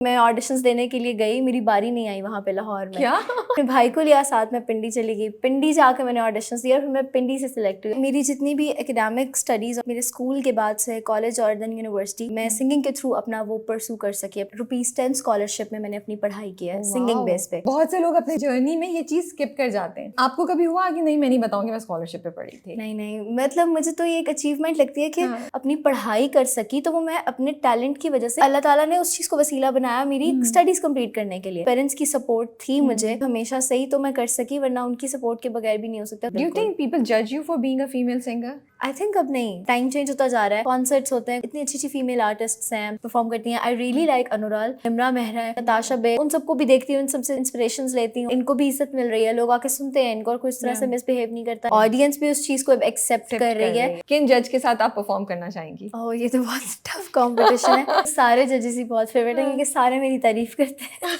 मैं ऑडिशंस देने के लिए गई, मेरी बारी नहीं आई वहाँ पे लाहौर में। क्या? अपने भाई को लिया साथ में, पिंडी चली गई। पिंडी जाकर मैंने ऑडिशंस दिया, फिर मैं पिंडी से सिलेक्ट हुई। मेरी जितनी भी एकेडमिक स्टडीज मेरे स्कूल के बाद से कॉलेज और देन यूनिवर्सिटी, मैं सिंगिंग के थ्रू अपना वो परसू कर सकी। ₹10 स्कॉलरशिप में मैंने अपनी पढ़ाई की है सिंगिंग बेस पे। बहुत से लोग अपने जर्नी में ये चीज स्किप कर जाते हैं। आपको कभी हुआ कि नहीं मैं नहीं बताऊंगी मैं स्कॉलरशिप पे पढ़ी थी? नहीं, मतलब मुझे तो ये एक अचीवमेंट लगती है कि अपनी पढ़ाई कर सकी, तो वो मैं अपने टैलेंट की वजह से, अल्लाह ताला ने उस चीज को वसीला बनाया मेरी स्टडीज कंप्लीट करने के लिए। पेरेंट्स की सपोर्ट थी मुझे हमेशा से ही, तो मैं कर सकी, वरना उनकी सपोर्ट के बगैर भी नहीं हो सकता। डू यू थिंक पीपल जज you for being a female singer? I think अब नहीं, टाइम चेंज होता जा रहा है, कॉन्सर्ट्स होते हैं, इतनी अच्छी फीमेल आर्टिस्ट्स हैं, परफॉर्म करती हैं। I really like Annural, Nimra Mehra, Natasha Baig, उन सबको भी देखती हूँ, इन सबसे इंस्पिरेशंस लेती हूँ। इनको भी इज्जत मिल रही है, लोग आके सुनते हैं इनको और कुछ तरह से मिसबिहेव नहीं करता। ऑडियंस भी उस चीज को एक्सेप्ट कर रही है। किन जज के साथ आप परफॉर्म करना चाहेंगी? ओह, ये तो बहुत टफ कंपटीशन है। सारे जजेस ही बहुत फेवरेट हैं क्योंकि सारे मेरी तारीफ करते हैं।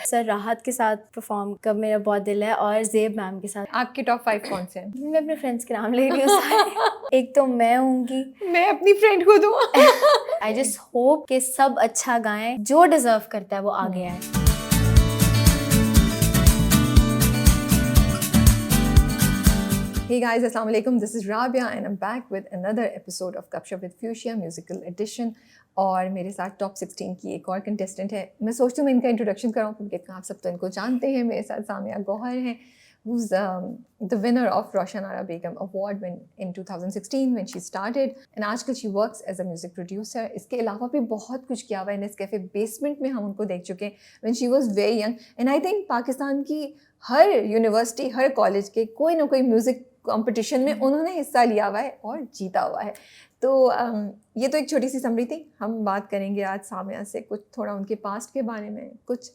सर राहत के साथ परफॉर्म का मेरा बहुत दिल है, और ज़ेब मैम के साथ। आपके टॉप 5 कौन से हैं? मैं अपने फ्रेंड्स के नाम ले रही हूँ सारे। एक तो मैं होंगी, मैं अपनी फ्रेंड को दूँ। आई जस्ट होप कि सब अच्छा गाएं, जो डिजर्व करता है वो आगे आए। Hey guys, Assalamu alaikum. This is Rabia and I'm back with another episode of Gupshup with Fuchsia Musical Edition. और मेरे साथ टॉप 16 की एक और कंटेस्टेंट है। मैं सोचती हूँ मैं इनका इंट्रोडक्शन कराऊँ क्योंकि आप सब तो इनको जानते हैं। मेरे साथ सामिया गौहर हैं, who's the winner of Roshan Ara Begum Award in 2016 when she started, and आजकल she works as a music producer. इसके अलावा भी बहुत कुछ किया हुआ है। नेस्कैफे बेसमेंट में हम उनको देख चुके हैं when she was very young, and I think Pakistan की हर यूनिवर्सिटी, हर कॉलेज के कोई ना कोई म्यूज़िक कंपटीशन में उन्होंने हिस्सा लिया हुआ है और जीता हुआ है। तो ये तो एक छोटी सी समरी थी। हम बात करेंगे आज सामिया से कुछ थोड़ा उनके पास्ट के बारे में, कुछ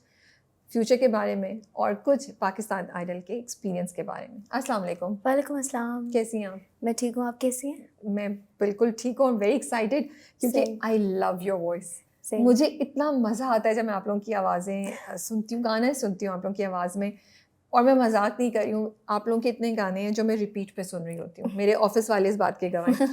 फ्यूचर के बारे में, और कुछ पाकिस्तान आइडल के एक्सपीरियंस के बारे में। अस्सलाम वालेकुम। वालेकुम अस्सलाम। कैसी हैं आप? मैं ठीक हूँ, आप कैसी हैं? मैं बिल्कुल ठीक हूँ, वेरी एक्साइटेड क्योंकि आई लव योर वॉइस। मुझे इतना मज़ा आता है जब मैं आप लोगों की आवाज़ें सुनती हूँ, गाना सुनती हूँ आप लोगों की आवाज़ में। और मैं मजाक नहीं कर रही हूँ, आप लोगों के इतने गाने हैं जो मैं रिपीट पे सुन रही होती हूँ। मेरे ऑफिस वाले इस बात के गवाह हैं।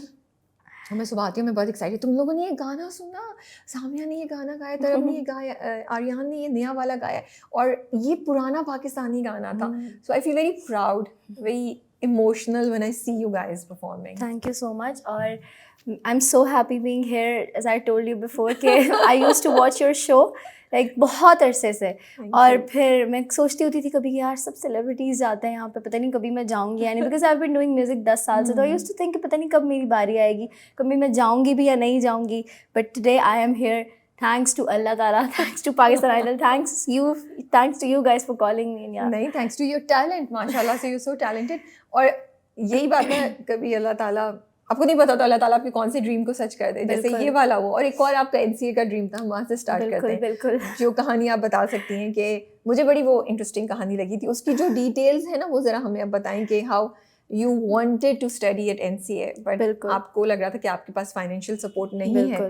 मैं सुबह आती हूँ, मैं बहुत एक्साइटेड, तुम लोगों ने ये गाना सुना, सामिया ने ये गाना गाया, तरब ने ये गाया, आर्यन ने ये नया वाला गाया, और ये पुराना पाकिस्तानी गाना था। So I feel very proud, very emotional when I see you guys performing. Thank you so much. और I am so happy being here, as I told you before कि I used to watch your show like बहुत अरसे से। और फिर मैं सोचती होती थी कभी कि यार सब सेलिब्रिटीज़ जाते हैं यहाँ पे, पता नहीं कभी मैं जाऊँगी या नहीं, because I have been doing music 10 साल से। तो आई यूज्ड टू थिंक कि पता नहीं कब मेरी बारी आएगी, कभी मैं जाऊँगी भी या नहीं जाऊँगी। But today I am here, thanks to अल्लाह ताला, thanks to Pakistan idol, thanks to you guys for calling me. नहीं, थैंक्स टू योर टैलेंट, माशाल्लाह से यू सो टैलेंटेड। और यही बात है, कभी अल्लाह ताला, आपको नहीं पता तो अल्लाह ताला आपके कौन से ड्रीम को सच कर दे, जैसे ये वाला वो। और एक और आपका NCA का ड्रीम था, हम वहाँ से स्टार्ट करते हैं। बिल्कुल। जो कहानी आप बता सकती हैं कि मुझे बड़ी वो इंटरेस्टिंग कहानी लगी थी, उसकी जो डिटेल्स है ना वो ज़रा हमें अब बताएं कि how you wanted to study at NCA but आपको लग रहा था कि आपके पास फाइनेंशियल सपोर्ट नहीं है,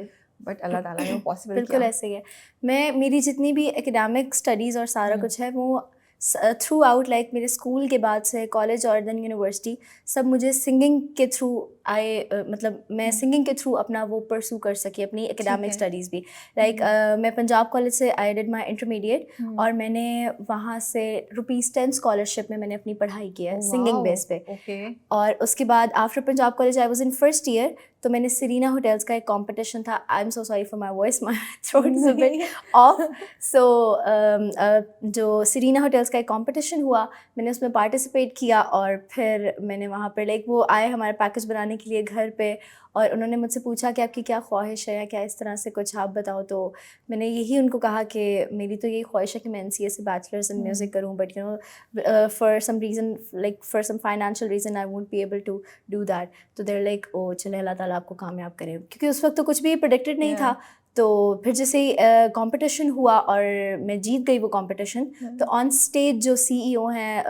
बट अल्लाह ताला ने वो पॉसिबल किया। बिल्कुल ऐसे ही है। मेरी जितनी भी एकेडमिक स्टडीज़ और सारा कुछ है वो थ्रू आउट लाइक मेरे स्कूल के बाद से कॉलेज और देन यूनिवर्सिटी, सब मुझे सिंगिंग के थ्रू आए। मतलब मैं सिंगिंग के थ्रू अपना वो परसू कर सकी, अपनी एकेडमिक स्टडीज़ भी। लाइक मैं पंजाब कॉलेज से आई डिड माई इंटरमीडिएट, और मैंने वहाँ से ₹10 स्कॉलरशिप में मैंने अपनी पढ़ाई की है सिंगिंग बेस पे। और उसके बाद after Punjab college I was in first year, तो मैंने सीरीना होटल्स का एक कंपटीशन था। I am so sorry for my voice, my throat is a bit off. So जो सीरीना होटल्स का एक कंपटीशन हुआ, मैंने उसमें पार्टिसिपेट किया, और फिर मैंने वहाँ पर लाइक वो आए हमारा पैकेज बनाने के लिए घर पे, और उन्होंने मुझसे पूछा कि आपकी क्या ख्वाहिश है या क्या इस तरह से कुछ आप बताओ। तो मैंने यही उनको कहा कि मेरी तो यही ख्वाहिश है कि मैं NCA से बैचलर्स इन म्यूज़िक करूँ, but you know for some reason, like for some financial reason I won't be able to do that. तो देयर लाइक ओ चले अल्लाह ताला आपको कामयाब करे, क्योंकि उस वक्त तो कुछ भी प्रेडिक्टेड नहीं था। तो फिर जैसे कंपटीशन हुआ और मैं जीत गई वो कंपटीशन, तो ऑन स्टेज जो CEO हैं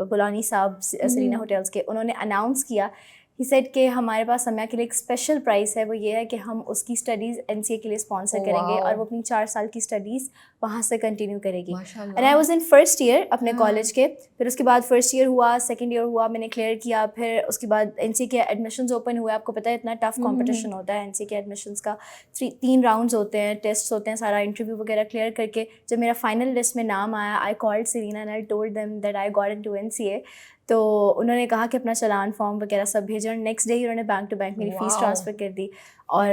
बुलानी साहब सीरीना होटल्स के, उन्होंने अनाउंस किया ही सेड कि हमारे पास सम्या के लिए एक स्पेशल प्राइस है, वो ये है कि हम उसकी स्टडीज़ NCA के लिए स्पॉन्सर करेंगे और वो अपनी 4 साल की स्टडीज़ वहाँ से कंटिन्यू करेगी। And I was in first year अपने कॉलेज के, फिर उसके बाद फर्स्ट ईयर हुआ, सेकंड ईयर हुआ, मैंने क्लियर किया, फिर उसके बाद NCA के एडमिशन्स ओपन हुए। आपको पता है इतना टफ कंपटीशन होता है NCA के एडमिशन्स का, 3 राउंड्स होते हैं, टेस्ट होते हैं, सारा इंटरव्यू वगैरह क्लियर करके जब मेरा फाइनल लिस्ट में नाम आया, I called Serena and I told them that I got into NCA। तो उन्होंने कहा कि अपना चालान फॉर्म वगैरह सब भेजा और नेक्स्ट डे ही उन्होंने बैंक टू बैंक मेरी फ़ीस ट्रांसफ़र कर दी। और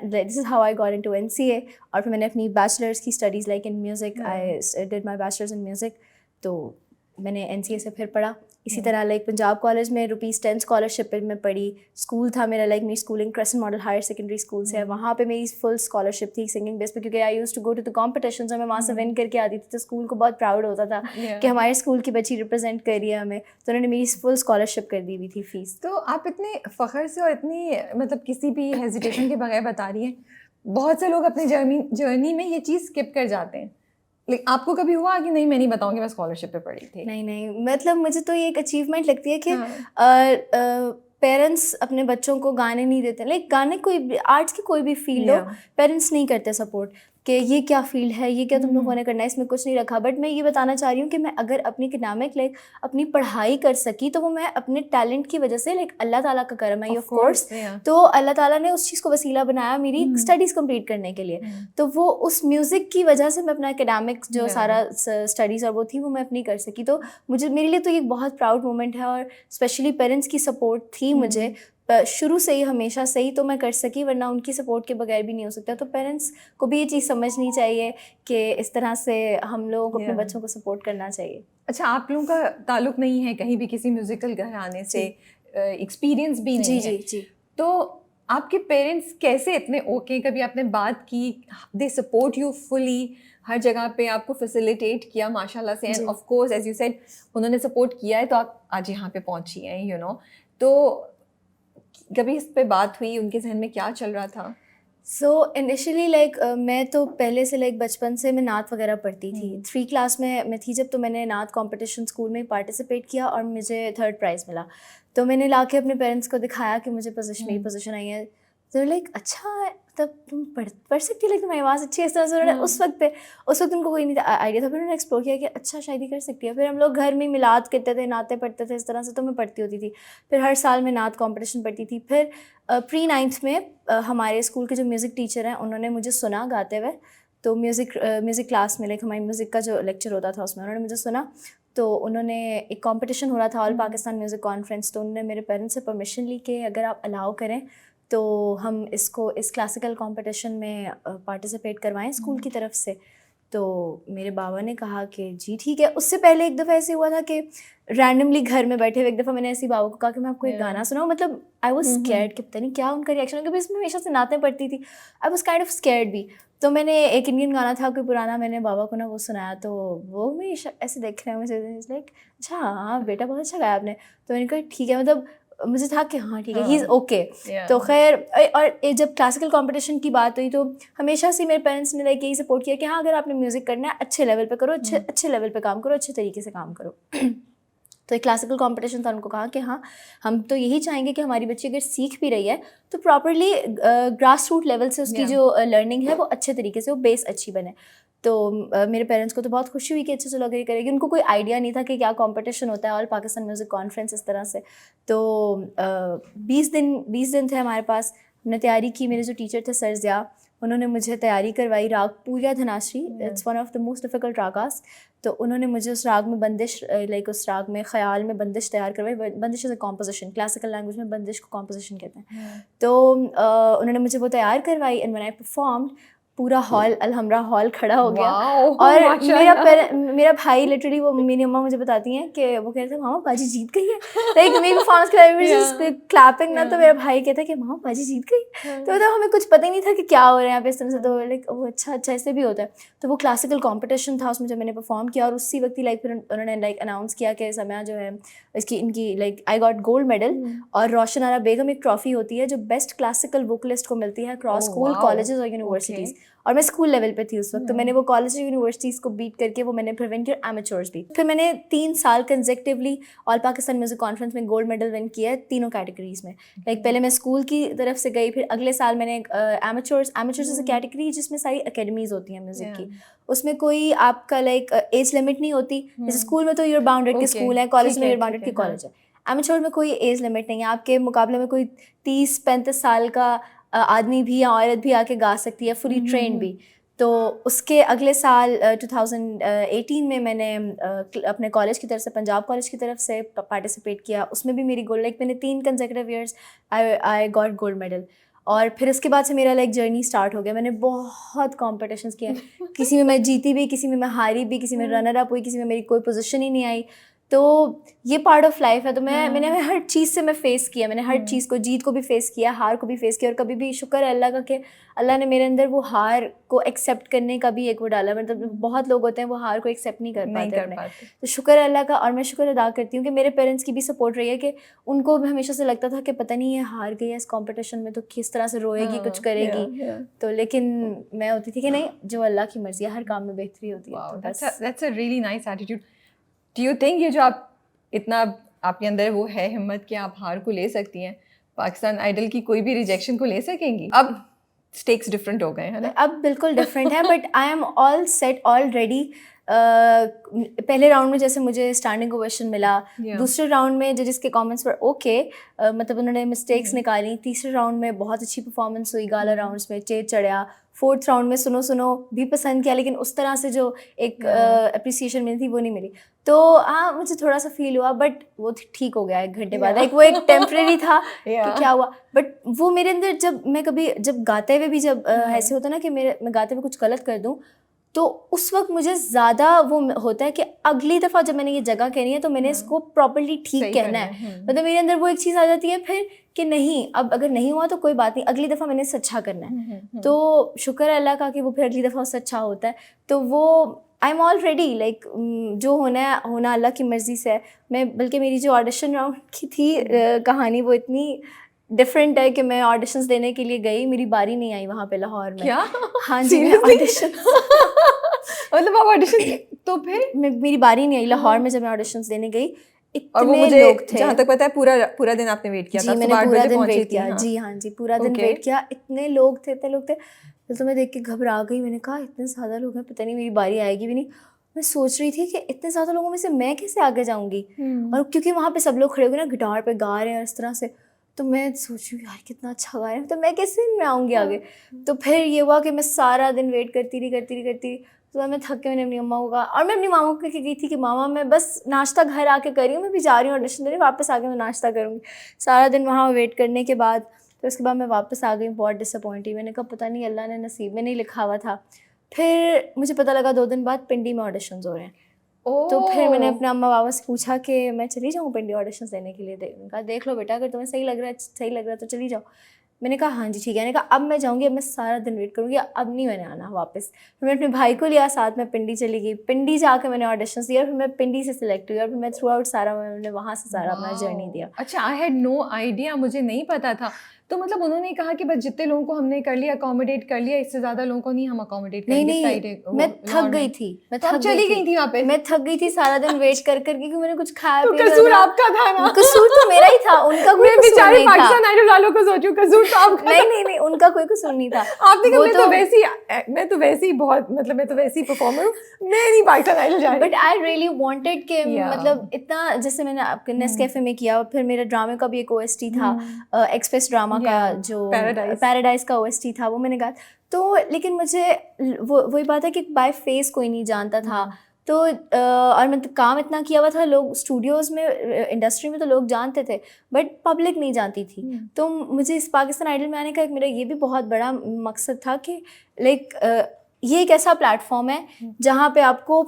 this is how I got into NCA। और फिर मैंने अपनी बैचलर्स की studies like in music, I did my bachelors in music. तो मैंने NCA से फिर पढ़ा इसी तरह, लाइक पंजाब कॉलेज में ₹10 स्कॉलरशिप पे मैं पढ़ी। स्कूल था मेरा, लाइक मेरी schooling crescent model higher secondary school से है, वहाँ पे मेरी फुल स्कॉलरशिप थी सिंगिंग बेस पे, क्योंकि I used to go to the competitions और मैं वहाँ से विन करके आती थी, तो स्कूल को बहुत प्राउड होता था कि हमारे स्कूल की बच्ची रिप्रेजेंट कर रही है हमें, तो उन्होंने मेरी फुल स्कॉलरशिप कर दी हुई थी फ़ीस। तो आप इतने फ़ख्र से और इतनी मतलब किसी भी हेजिटेशन के बगैर बता रही हैं, बहुत से लोग अपने जर्नी में ये चीज़ स्किप कर जाते हैं, लेकिन आपको कभी हुआ कि नहीं मैं नहीं बताऊंगी मैं स्कॉलरशिप पे पढ़ी थी? नहीं, मतलब मुझे तो ये एक अचीवमेंट लगती है कि पेरेंट्स अपने बच्चों को गाने नहीं देते, लाइक गाने कोई भी आर्ट्स की कोई भी फील्ड हो, पेरेंट्स नहीं करते सपोर्ट कि ये क्या फील्ड है, ये क्या तुम लोगों ने करना है, इसमें कुछ नहीं रखा। बट मैं ये बताना चाह रही हूँ कि मैं अगर अपनी एकेडमिक लाइक अपनी पढ़ाई कर सकी तो वो मैं अपने टैलेंट की वजह से, लाइक अल्लाह ताला का करम है ऑफ कोर्स, तो अल्लाह ताला ने उस चीज़ को वसीला बनाया मेरी स्टडीज़ कंप्लीट करने के लिए। तो वो उस म्यूज़िक की वजह से मैं अपना एकेडमिक जो सारा स्टडीज़ और वो थी वो मैं अपनी कर सकी। तो मुझे, मेरे लिए तो ये बहुत प्राउड मोमेंट है, और स्पेशली पेरेंट्स की सपोर्ट थी मुझे शुरू से ही, हमेशा से ही, तो मैं कर सकी, वरना उनकी सपोर्ट के बगैर भी नहीं हो सकता। तो पेरेंट्स को भी ये चीज़ समझनी चाहिए कि इस तरह से हम लोग अपने बच्चों को सपोर्ट करना चाहिए। अच्छा, आप लोगों का ताल्लुक़ नहीं है कहीं भी किसी म्यूज़िकल घराने से, एक्सपीरियंस भी नहीं है, जी। तो आपके पेरेंट्स कैसे इतने ओके, कभी आपने बात की, दे सपोर्ट यू फुली, हर जगह पे आपको फैसिलिटेट किया माशाल्लाह से, and of course as you said उन्होंने सपोर्ट किया है तो आप आज यहाँ पे पहुँची हैं, यू नो। तो कभी इस पे बात हुई, उनके जहन में क्या चल रहा था? सो इनिशियली लाइक मैं तो पहले से लाइक बचपन से मैं नात वगैरह पढ़ती थी। 3 क्लास में मैं थी जब, तो मैंने नात कंपटीशन स्कूल में पार्टिसिपेट किया और मुझे 3rd प्राइज़ मिला। तो मैंने लाके अपने पेरेंट्स को दिखाया कि मुझे मेरी पोजीशन आई है। तो लाइक अच्छा, तब तुम पढ़ सकती, लेकिन तुम्हारी आवाज़ अच्छी है, इस तरह से उन्होंने उस वक्त उनको कोई नहीं आइडिया था, फिर उन्होंने एक्सप्लोर किया कि अच्छा शायद ही कर सकती है। फिर हम लोग घर में मिलाद करते थे, नाते पढ़ते थे, इस तरह से तो मैं पढ़ती होती थी। फिर हर साल मैं नात कॉम्पिटिशन पढ़ती थी। फिर प्री-9th में हमारे स्कूल के जो म्यूज़िक टीचर हैं उन्होंने मुझे सुना गाते हुए, तो म्यूज़िक क्लास में, लाइक हमारी म्यूज़िक का जो लेक्चर होता था उसमें उन्होंने मुझे सुना। तो उन्होंने, एक कंपटीशन हो रहा था, ऑल पाकिस्तान म्यूज़िक कॉन्फ्रेंस, तो उन्होंने मेरे पेरेंट्स से परमिशन ली कि अगर आप अलाउ करें तो हम इसको इस क्लासिकल कंपटीशन में पार्टिसिपेट करवाएं स्कूल की तरफ से। तो मेरे बाबा ने कहा कि जी ठीक है। उससे पहले एक दफ़ा ऐसे हुआ था कि रैंडमली घर में बैठे हुए एक दफ़ा मैंने ऐसी बाबा को कहा कि मैं आपको एक गाना सुनाऊं, मतलब आई वाज स्कैर्ड कि पता नहीं क्या उनका रिएक्शन, क्योंकि इसमें हमेशा से नातें पढ़ती थी, I was kind of scared भी। तो मैंने एक इंडियन गाना था कोई पुराना, मैंने बाबा को ना वो सुनाया, तो वो मैं ऐसे देख रहे हैं मुझे, लाइक अच्छा हाँ बेटा बहुत अच्छा गाया आपने। तो मैंने कहा ठीक है, मतलब मुझे था कि हाँ ठीक है, ही इज़ ओके। तो खैर, और जब क्लासिकल कंपटीशन की बात हुई तो हमेशा से मेरे पेरेंट्स ने लाइक यही सपोर्ट किया कि हाँ अगर आपने म्यूज़िक करना है अच्छे लेवल पे करो, अच्छे लेवल पे काम करो, अच्छे तरीके से काम करो। तो एक क्लासिकल कंपटीशन था, उनको कहा कि हाँ हम तो यही चाहेंगे कि हमारी बच्ची अगर सीख भी रही है तो प्रॉपरली ग्रास रूट लेवल से उसकी जो लर्निंग है वो अच्छे तरीके से, वो बेस अच्छी बने। तो मेरे पेरेंट्स को तो बहुत खुशी हुई कि अच्छा चलो अगर ये करेगी। उनको कोई आइडिया नहीं था कि क्या कंपटीशन होता है, ऑल पाकिस्तान म्यूज़िक कॉन्फ्रेंस इस तरह से। तो 20 दिन थे हमारे पास, हमने तैयारी की। मेरे जो टीचर थे सर ज़िया, उन्होंने मुझे तैयारी करवाई राग Puriya Dhanashree, it's one of the most difficult ragas. तो उन्होंने मुझे उस राग में बंदिश, लाइक उस राग में ख़याल में बंदिश तैयार करवाई। बंदिश is a composition, classical language में बंदिश को कॉम्पोजिशन कहते हैं। तो उन्होंने मुझे वो तैयार करवाई, एंड व्हेन आई परफॉर्म्ड पूरा हॉल, अलहमरा हॉल खड़ा हो गया। और मेरा भाई लिटरली, वो मेरी अम्मा मुझे बताती हैं कि वो कह रहे थे मामा बाजी जीत गई है, लाइक मेरी परफॉर्मेंस के बारे में क्लैपिंग ना, तो मेरा भाई कहता है कि मामा बाजी जीत गई। तो मतलब हमें कुछ पता ही नहीं था कि क्या हो रहा है यहाँ पे इस तरह से। तो लाइक वो अच्छा ऐसे भी होता है। तो वो क्लासिकल कॉम्पिटिशन था, उसमें जब मैंने परफॉर्म किया और उसी वक्त ही लाइक फिर उन्होंने लाइक अनाउंस किया कि समय जो है इनकी like I got gold medal, और रोशन आरा बेगम एक ट्रॉफी होती है जो बेस्ट क्लासिकल वोकलिस्ट को मिलती है अक्रॉस स्कूल, कॉलेजेस और यूनिवर्सिटीज़, और मैं स्कूल लेवल पे थी उस वक्त, तो मैंने वो कॉलेज यूनिवर्सिटीज़ को बीट करके वो मैंने प्रिवेंट किया एमेच्योर्स भी। फिर मैंने 3 साल consecutively all Pakistan music conference में गोल्ड मेडल विन किया है तीनों कैटेगरीज में। लाइक पहले मैं स्कूल की तरफ से गई, फिर अगले साल मैंने एमेच्योर्स इज़ अ कैटेगरी जिसमें सारी अकेडमीज होती हैं म्यूजिक की, उसमें कोई आपका लाइक एज लिमिट नहीं होती। जैसे स्कूल में तो यूर बाउंडेड के स्कूल है, कॉलेज में यूर बाउंडेड के कॉलेज है। एमेच्योर में कोई एज लिमिट नहीं है, आपके मुकाबले में कोई 30-35 साल का आदमी भी या औरत भी आके गा सकती है, फुली ट्रेंड भी। तो उसके अगले साल 2018 में मैंने अपने कॉलेज की तरफ से, पंजाब कॉलेज की तरफ से पार्टिसिपेट किया, उसमें भी मेरी गोल्ड, लाइक मैंने 3 consecutive years I got gold medal. और फिर उसके बाद से मेरा लाइक जर्नी स्टार्ट हो गया। मैंने बहुत कॉम्पिटिशन्स किए, किसी में मैं जीती भी, किसी में मैं हारी भी, किसी में रनर अप हुई, किसी में मेरी कोई पोजीशन ही नहीं आई। तो ये पार्ट ऑफ लाइफ है। तो मैंने हर चीज़ से मैं फेस किया, मैंने हर चीज़ को, जीत को भी फेस किया, हार को भी फेस किया। और कभी भी शुक्र है अल्लाह का कि अल्लाह ने मेरे अंदर वो हार को एक्सेप्ट करने का भी एक वो डाला। मतलब बहुत लोग होते हैं वो हार को एक्सेप्ट नहीं कर पाते। तो शुक्र है अल्लाह का, और मैं शुक्र अदा करती हूँ कि मेरे पेरेंट्स की भी सपोर्ट रही है कि उनको भी हमेशा से लगता था कि पता नहीं ये हार गई है इस कॉम्पिटिशन में तो किस तरह से रोएगी, कुछ करेगी। तो लेकिन मैं होती थी कि नहीं, जो अल्लाह की मर्जी है, हर काम में बेहतरी होती है। That's a really nice attitude. Do you think ये जो आप इतना आपके अंदर वो है हिम्मत कि आप हार को ले सकती हैं, पाकिस्तान आइडल की कोई भी रिजेक्शन को ले सकेंगी? अब स्टेक्स डिफरेंट हो गए हैं ना? अब बिल्कुल डिफरेंट है, but I am all set already. पहले राउंड में जैसे मुझे स्टैंडिंग ओवेशन मिला, दूसरे राउंड में जजेस के कमेंट्स पर ओके, मतलब उन्होंने मिस्टेक्स निकाली। तीसरे राउंड में बहुत अच्छी परफॉर्मेंस हुई, गाला राउंड्स में चेज चढ़ा। फोर्थ राउंड में सुनो सुनो भी पसंद किया, लेकिन उस तरह से जो एक अप्रिसिएशन मिली थी वो नहीं मिली। तो हाँ, मुझे थोड़ा सा फील हुआ, बट वो ठीक हो गया 1 घंटे बाद। लाइक वो एक टेम्परेरी था कि क्या हुआ, बट वो मेरे अंदर जब गाते हुए भी जब ऐसे होता ना कि मैं गाते हुए कुछ गलत कर दूं, तो उस वक्त मुझे ज़्यादा वो होता है कि अगली दफ़ा जब मैंने ये जगह कहनी है तो मैंने इसको प्रॉपर्ली ठीक कहना है। मतलब मेरे अंदर वो एक चीज़ आ जाती है फिर कि नहीं, अब अगर नहीं हुआ तो कोई बात नहीं, अगली दफ़ा मैंने इससे अच्छा करना है। तो शुक्र है अल्लाह का कि वो फिर अगली दफ़ा उससे अच्छा होता है। तो वो I am all ready, like जो होना अल्लाह की मर्ज़ी से है। मैं बल्कि मेरी जो ऑडिशन राउंड की थी कहानी, वो इतनी डिफरेंट है कि मैं ऑडिशंस देने के लिए गई, मेरी बारी नहीं आई वहाँ पे लाहौर में। क्या? हाँ जी, मैं ऑडिशन मतलब आप ऑडिशन, तो फिर मेरी बारी नहीं आई लाहौर में जब मैं ऑडिशंस देने गई। और वो मुझे लोग थे, जहाँ तक पता है पूरा दिन आपने वेट किया जी, था? मैंने पूरा दिन वेट किया। जी हाँ जी, पूरा दिन वेट किया। इतने लोग थे तो मैं देख के घबरा गई। मैंने कहा इतने ज़्यादा लोग हैं, पता नहीं मेरी बारी आएगी भी नहीं। मैं सोच रही थी कि इतने ज़्यादा लोगों में से मैं कैसे आगे जाऊँगी, और क्योंकि वहाँ पे सब लोग खड़े हो गए ना, गिटार पे गा रहे हैं इस तरह से, तो मैं सोच रही हूँ यार कितना अच्छा गा रहे हैं, तो मैं कैसे में आऊँगी आगे। तो फिर ये हुआ कि मैं सारा दिन वेट करती रही। तो मैं थक के मैंने अपनी अम्मा को कहा, और मैं अपनी मामा को गई थी कि मामा मैं बस नाश्ता घर आके कर रही हूँ, मैं भी जा रही हूँ ऑडिशन देने, वापस आके मैं नाश्ता करूँगी। सारा दिन वहाँ वेट करने के बाद तो उसके बाद मैं वापस आ गई, बहुत डिसअपॉइंट हुई। मैंने कहा पता नहीं अल्लाह ने नसीब में नहीं लिखा हुआ था। फिर मुझे पता लगा 2 दिन बाद पिंडी में ऑडिशंस हो रहे हैं। तो फिर मैंने अपने अम्मा बाबा से पूछा कि मैं चली जाऊँ पिंडी ऑडिशंस देने के लिए। कहा देख लो बेटा, अगर तुम्हें सही लग रहा है तो चली जाओ। मैंने कहा हाँ जी ठीक है। मैंने कहा अब मैं जाऊँगी, अब मैं सारा दिन वेट करूँगी, अब नहीं मैंने आना वापस। फिर मैं अपने भाई को लिया साथ में, पिंडी चली गई। पिंडी जाकर मैंने ऑडिशंस दिया, फिर मैं पिंडी से सिलेक्ट हुई, और फिर मैं थ्रू आउट मैंने वहाँ से सारा अपना जर्नी दिया। अच्छा, आई हैड नो आइडिया, मुझे नहीं पता था। तो मतलब उन्होंने कहा कि बस जितने लोगों को हमने कर लिया, अकोमोडेट कर लिया, इससे ज़्यादा लोगों को नहीं हम अकोमोडेट करेंगे। नहीं, मैं थक गई थी। मैं चली गई थी वहाँ पे। मैं थक गई थी सारा दिन वेट कर क्योंकि मैंने कुछ खाया। तो कसूर आपका था ना? कसूर तो मेरा ही था, उनका कोई कसूर नहीं था। पाकिस्तान आइडल वालों को सोचूं, कसूर तो आपका। नहीं, उनका कोई कसूर नहीं था। आपने कहा मैं तो वैसे ही बहुत, मतलब मैं तो वैसे ही परफॉर्मर हूँ, मैं नहीं पाकिस्तान आइडल जा रही। बट आई रियली वांटेड कि मतलब इतना, जैसे मैंने आपके नेस्कैफे में किया, फिर मेरे ड्रामे का भी एक ओएसटी था, एक्सप्रेस ड्रामा का जो पैराडाइज का ओएसटी था, वो मैंने गाया। तो लेकिन मुझे वही बात है कि बाय फेस कोई नहीं जानता था। तो और मतलब काम इतना किया हुआ था, लोग स्टूडियोज़ में, इंडस्ट्री में तो लोग जानते थे, बट पब्लिक नहीं जानती थी। तो मुझे इस पाकिस्तान आइडल में आने का मेरा ये भी बहुत बड़ा मकसद था कि लाइक ये एक ऐसा प्लेटफॉर्म है जहाँ पे आपको,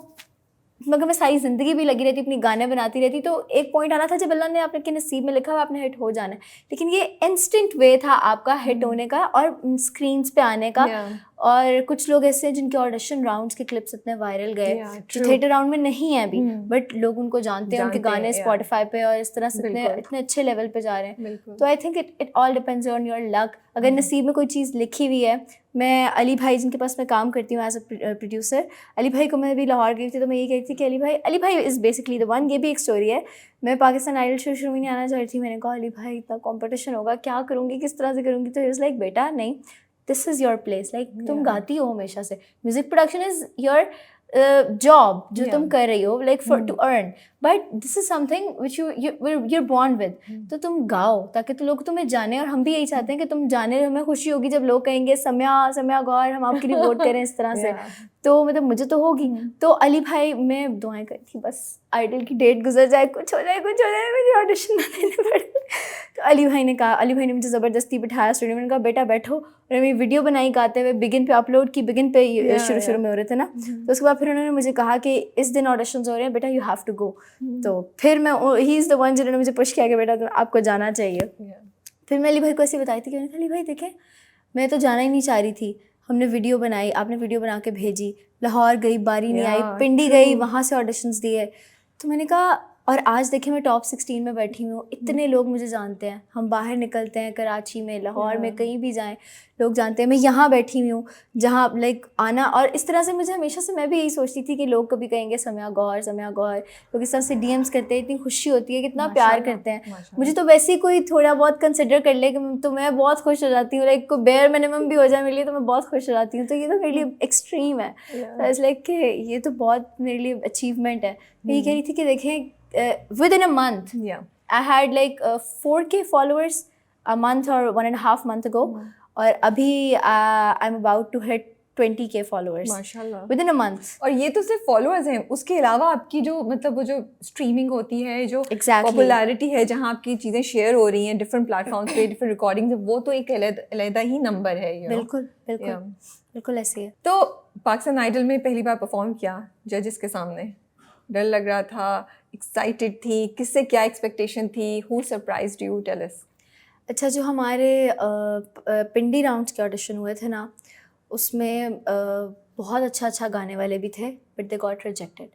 मगर मैं सारी ज़िंदगी भी लगी रहती, अपनी गाने बनाती रहती, तो एक पॉइंट आना था जब अल्लाह ने आपके नसीब में लिखा हुआ आपने हिट हो जाना है। लेकिन ये इंस्टेंट वे था आपका हिट होने का और स्क्रीन्स पे आने का। और कुछ लोग ऐसे हैं जिनके ऑडिशन राउंड्स के क्लिप्स इतने वायरल गए जो थिएटर राउंड में नहीं है अभी, बट लोग उनको जानते हैं, उनके गाने स्पॉटिफाई पे और इस तरह से इतने अच्छे लेवल पे जा रहे हैं. तो I think it all depends on your luck. अगर नसीब में कोई चीज़ लिखी हुई है. मैं अली भाई जिनके पास मैं काम करती हूँ एज अ प्रोड्यूसर, अली भाई को मैं भी लाहौर गई थी तो मैं ये कहती थी कि अली भाई इज़ बेसिकली द वन. ये भी एक स्टोरी है. मैं पाकिस्तान आइडल शुरू में नहीं आना चाह रही थी. मैंने कहा अली भाई इतना कंपटीशन होगा, क्या करूँगी, किस तरह से करूँगी. तो इज़ लाइक बेटा नहीं, this is your place. Like तुम गाती हो हमेशा से. Music production is your job जो तुम कर रही हो, like for to earn, but this is something which you're born with. तो तुम गाओ ताकि तो लोग तुम्हें जाने, और हम भी यही चाहते हैं कि तुम जाने. हमें खुशी होगी जब लोग कहेंगे सम्या गौर हम आपके लिए वोट करें इस तरह से. तो मतलब मुझे तो होगी. तो अली भाई मैं दुआएं करी थी बस आइडल की डेट गुजर जाए, कुछ हो जाए मुझे ऑडिशन ना देने पड़े. तो अली भाई ने मुझे ज़बरदस्ती बिठाया स्टूडियो में. कहा बेटा बैठो, और हमें वीडियो बनाई गाते हुए. बिगिन पे अपलोड की, बिगिन पे शुरू में हो रहे थे ना. तो उसके बाद फिर उन्होंने मुझे कहा कि इस दिन ऑडिशंस हो रहे हैं बेटा, यू हैव टू गो. तो फिर मैं ही इज़ द वन जिन्होंने मुझे पुश किया कि बेटा आपको जाना चाहिए. फिर मैं अली भाई को ऐसे बताई थी कि मैंने कहा अली भाई देखें मैं तो जाना ही नहीं चाह रही थी. हमने वीडियो बनाई, आपने वीडियो बना के भेजी, लाहौर गई, बारी नहीं आई, पिंडी गई, वहाँ से ऑडिशंस दिए. तो मैंने कहा, और आज देखिए मैं टॉप 16 में बैठी हूँ. इतने लोग मुझे जानते हैं. हम बाहर निकलते हैं, कराची में, लाहौर में, कहीं भी जाएं लोग जानते हैं. मैं यहाँ बैठी हुई हूँ जहाँ लाइक आना, और इस तरह से मुझे हमेशा से मैं भी यही सोचती थी कि लोग कभी कहेंगे सम्या गौर. लोग इस तरह से DMs करते हैं, इतनी खुशी होती है, कितना प्यार करते हैं. मुझे तो वैसे ही कोई थोड़ा बहुत कंसिडर कर ले तो मैं बहुत खुश हो जाती हूँ. लाइक कोई बेयर मिनिमम भी हो जाए मेरे लिए तो मैं बहुत खुश हो जाती हूँ. तो ये तो मेरे लिए एक्सट्रीम है. तो लाइक कि ये तो बहुत मेरे लिए अचीवमेंट है. मैं ये कह रही थी कि देखें within a month, I had like 4K followers a month or 1.5 month ago. और अभी I'm about to hit 20K followers. माशाल्लाह. Within a month. और ये तो सिर्फ फॉलोअर्स हैं, उसके अलावा आपकी जो मतलब वो जो स्ट्रीमिंग होती है, जो Exactly. पॉपुलैरिटी है, जहाँ आपकी चीज़ें शेयर हो रही हैं डिफरेंट प्लेटफॉर्म्स पे, डिफरेंट रिकॉर्डिंग्स, वो तो एक अलग ही नंबर है. बिल्कुल ऐसे है. तो पाकिस्तान आइडल में पहली बार परफॉर्म किया जजेस के सामने, डर लग रहा था, एक्साइटेड थी, किससे क्या एक्सपेक्टेशन थी, who surprised you, tell us. अच्छा, जो हमारे पिंडी राउंड्स के ऑडिशन हुए थे ना, उसमें बहुत अच्छा गाने वाले भी थे, बट दे गॉट रिजेक्टेड.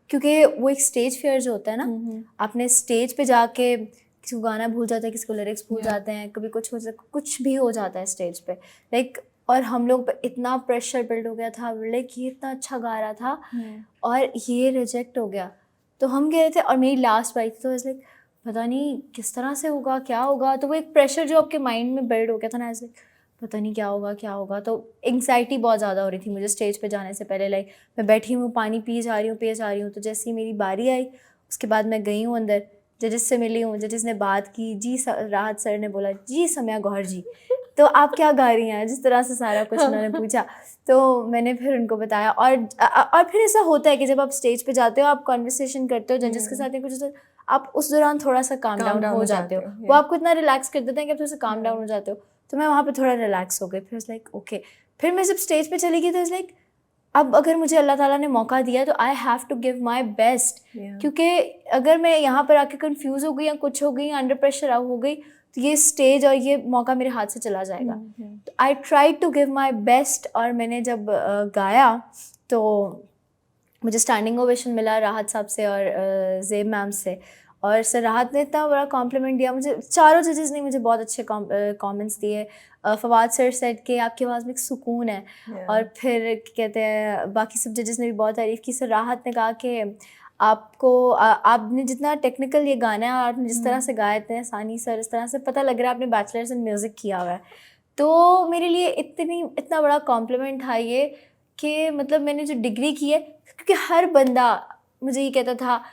क्योंकि वो एक स्टेज फेयर जो होता है ना, आपने स्टेज पे जाके किसी को गाना भूल जाता है, किसी को लिरिक्स भूल जाते हैं, कभी कुछ भी हो जाता है स्टेज पे, लाइक. और हम लोग पे इतना प्रेशर बिल्ड हो गया था, लाइक ये इतना अच्छा गा रहा था और ये रिजेक्ट हो गया. तो हम गए थे और मेरी लास्ट बाइट थी, तो लाइक पता नहीं किस तरह से होगा, क्या होगा. तो वो एक प्रेशर जो आपके माइंड में बिल्ड हो गया था ना, ऐसे पता नहीं क्या होगा. तो एंग्जाइटी बहुत ज़्यादा हो रही थी मुझे स्टेज पे जाने से पहले. लाइक मैं बैठी हूँ, पानी पिए जा रही हूँ. तो जैसे ही मेरी बारी आई, उसके बाद मैं गई हूँ अंदर, जजेस से मिली हूँ, जजेस ने बात की. राहत सर ने बोला जी सम्या गौहर जी, तो आप क्या गा रही हैं, जिस तरह से सारा कुछ उन्होंने पूछा. तो मैंने फिर उनको बताया. और फिर ऐसा होता है कि जब आप स्टेज पे जाते हो, आप कॉन्वर्सेशन करते हो जजेस के साथ, कुछ आप उस दौरान थोड़ा सा काम डाउन हो जाते हो. वो आपको इतना रिलैक्स कर देते हैं कि आप थोड़ा सा काम डाउन हो जाते हो. तो मैं वहाँ पे थोड़ा रिलैक्स हो गई. फिर लाइक ओके. फिर मैं जब स्टेज पे चली गई तो लाइक अब अगर मुझे अल्लाह ताला ने मौका दिया तो I have to give my best. क्योंकि अगर मैं यहाँ पर आके कंफ्यूज हो गई या कुछ हो गई, अंडर प्रेशर हो गई, तो ये स्टेज और ये मौका मेरे हाथ से चला जाएगा. तो I try to give my best. और मैंने जब गाया तो मुझे स्टैंडिंग ओवेशन मिला राहत साहब से और ज़ेब मैम से. और सर राहत ने इतना बड़ा कॉम्प्लीमेंट दिया मुझे. चारों जजेस ने मुझे बहुत अच्छे कमेंट्स दिए. फवाद सर सेट के आपकी आवाज़ में एक सुकून है. और फिर कहते हैं बाकी सब जजेस ने भी बहुत तारीफ़ की. सर राहत ने कहा कि आपने जितना टेक्निकल ये गाना है और आपने जिस तरह से गाए थे सानी सर, इस तरह से पता लग रहा है आपने बैचलर्स इन म्यूज़िक किया हुआ है. तो मेरे लिए इतना बड़ा कॉम्प्लीमेंट था ये कि मतलब मैंने जो डिग्री की है, क्योंकि हर बंदा मुझे ये कहता था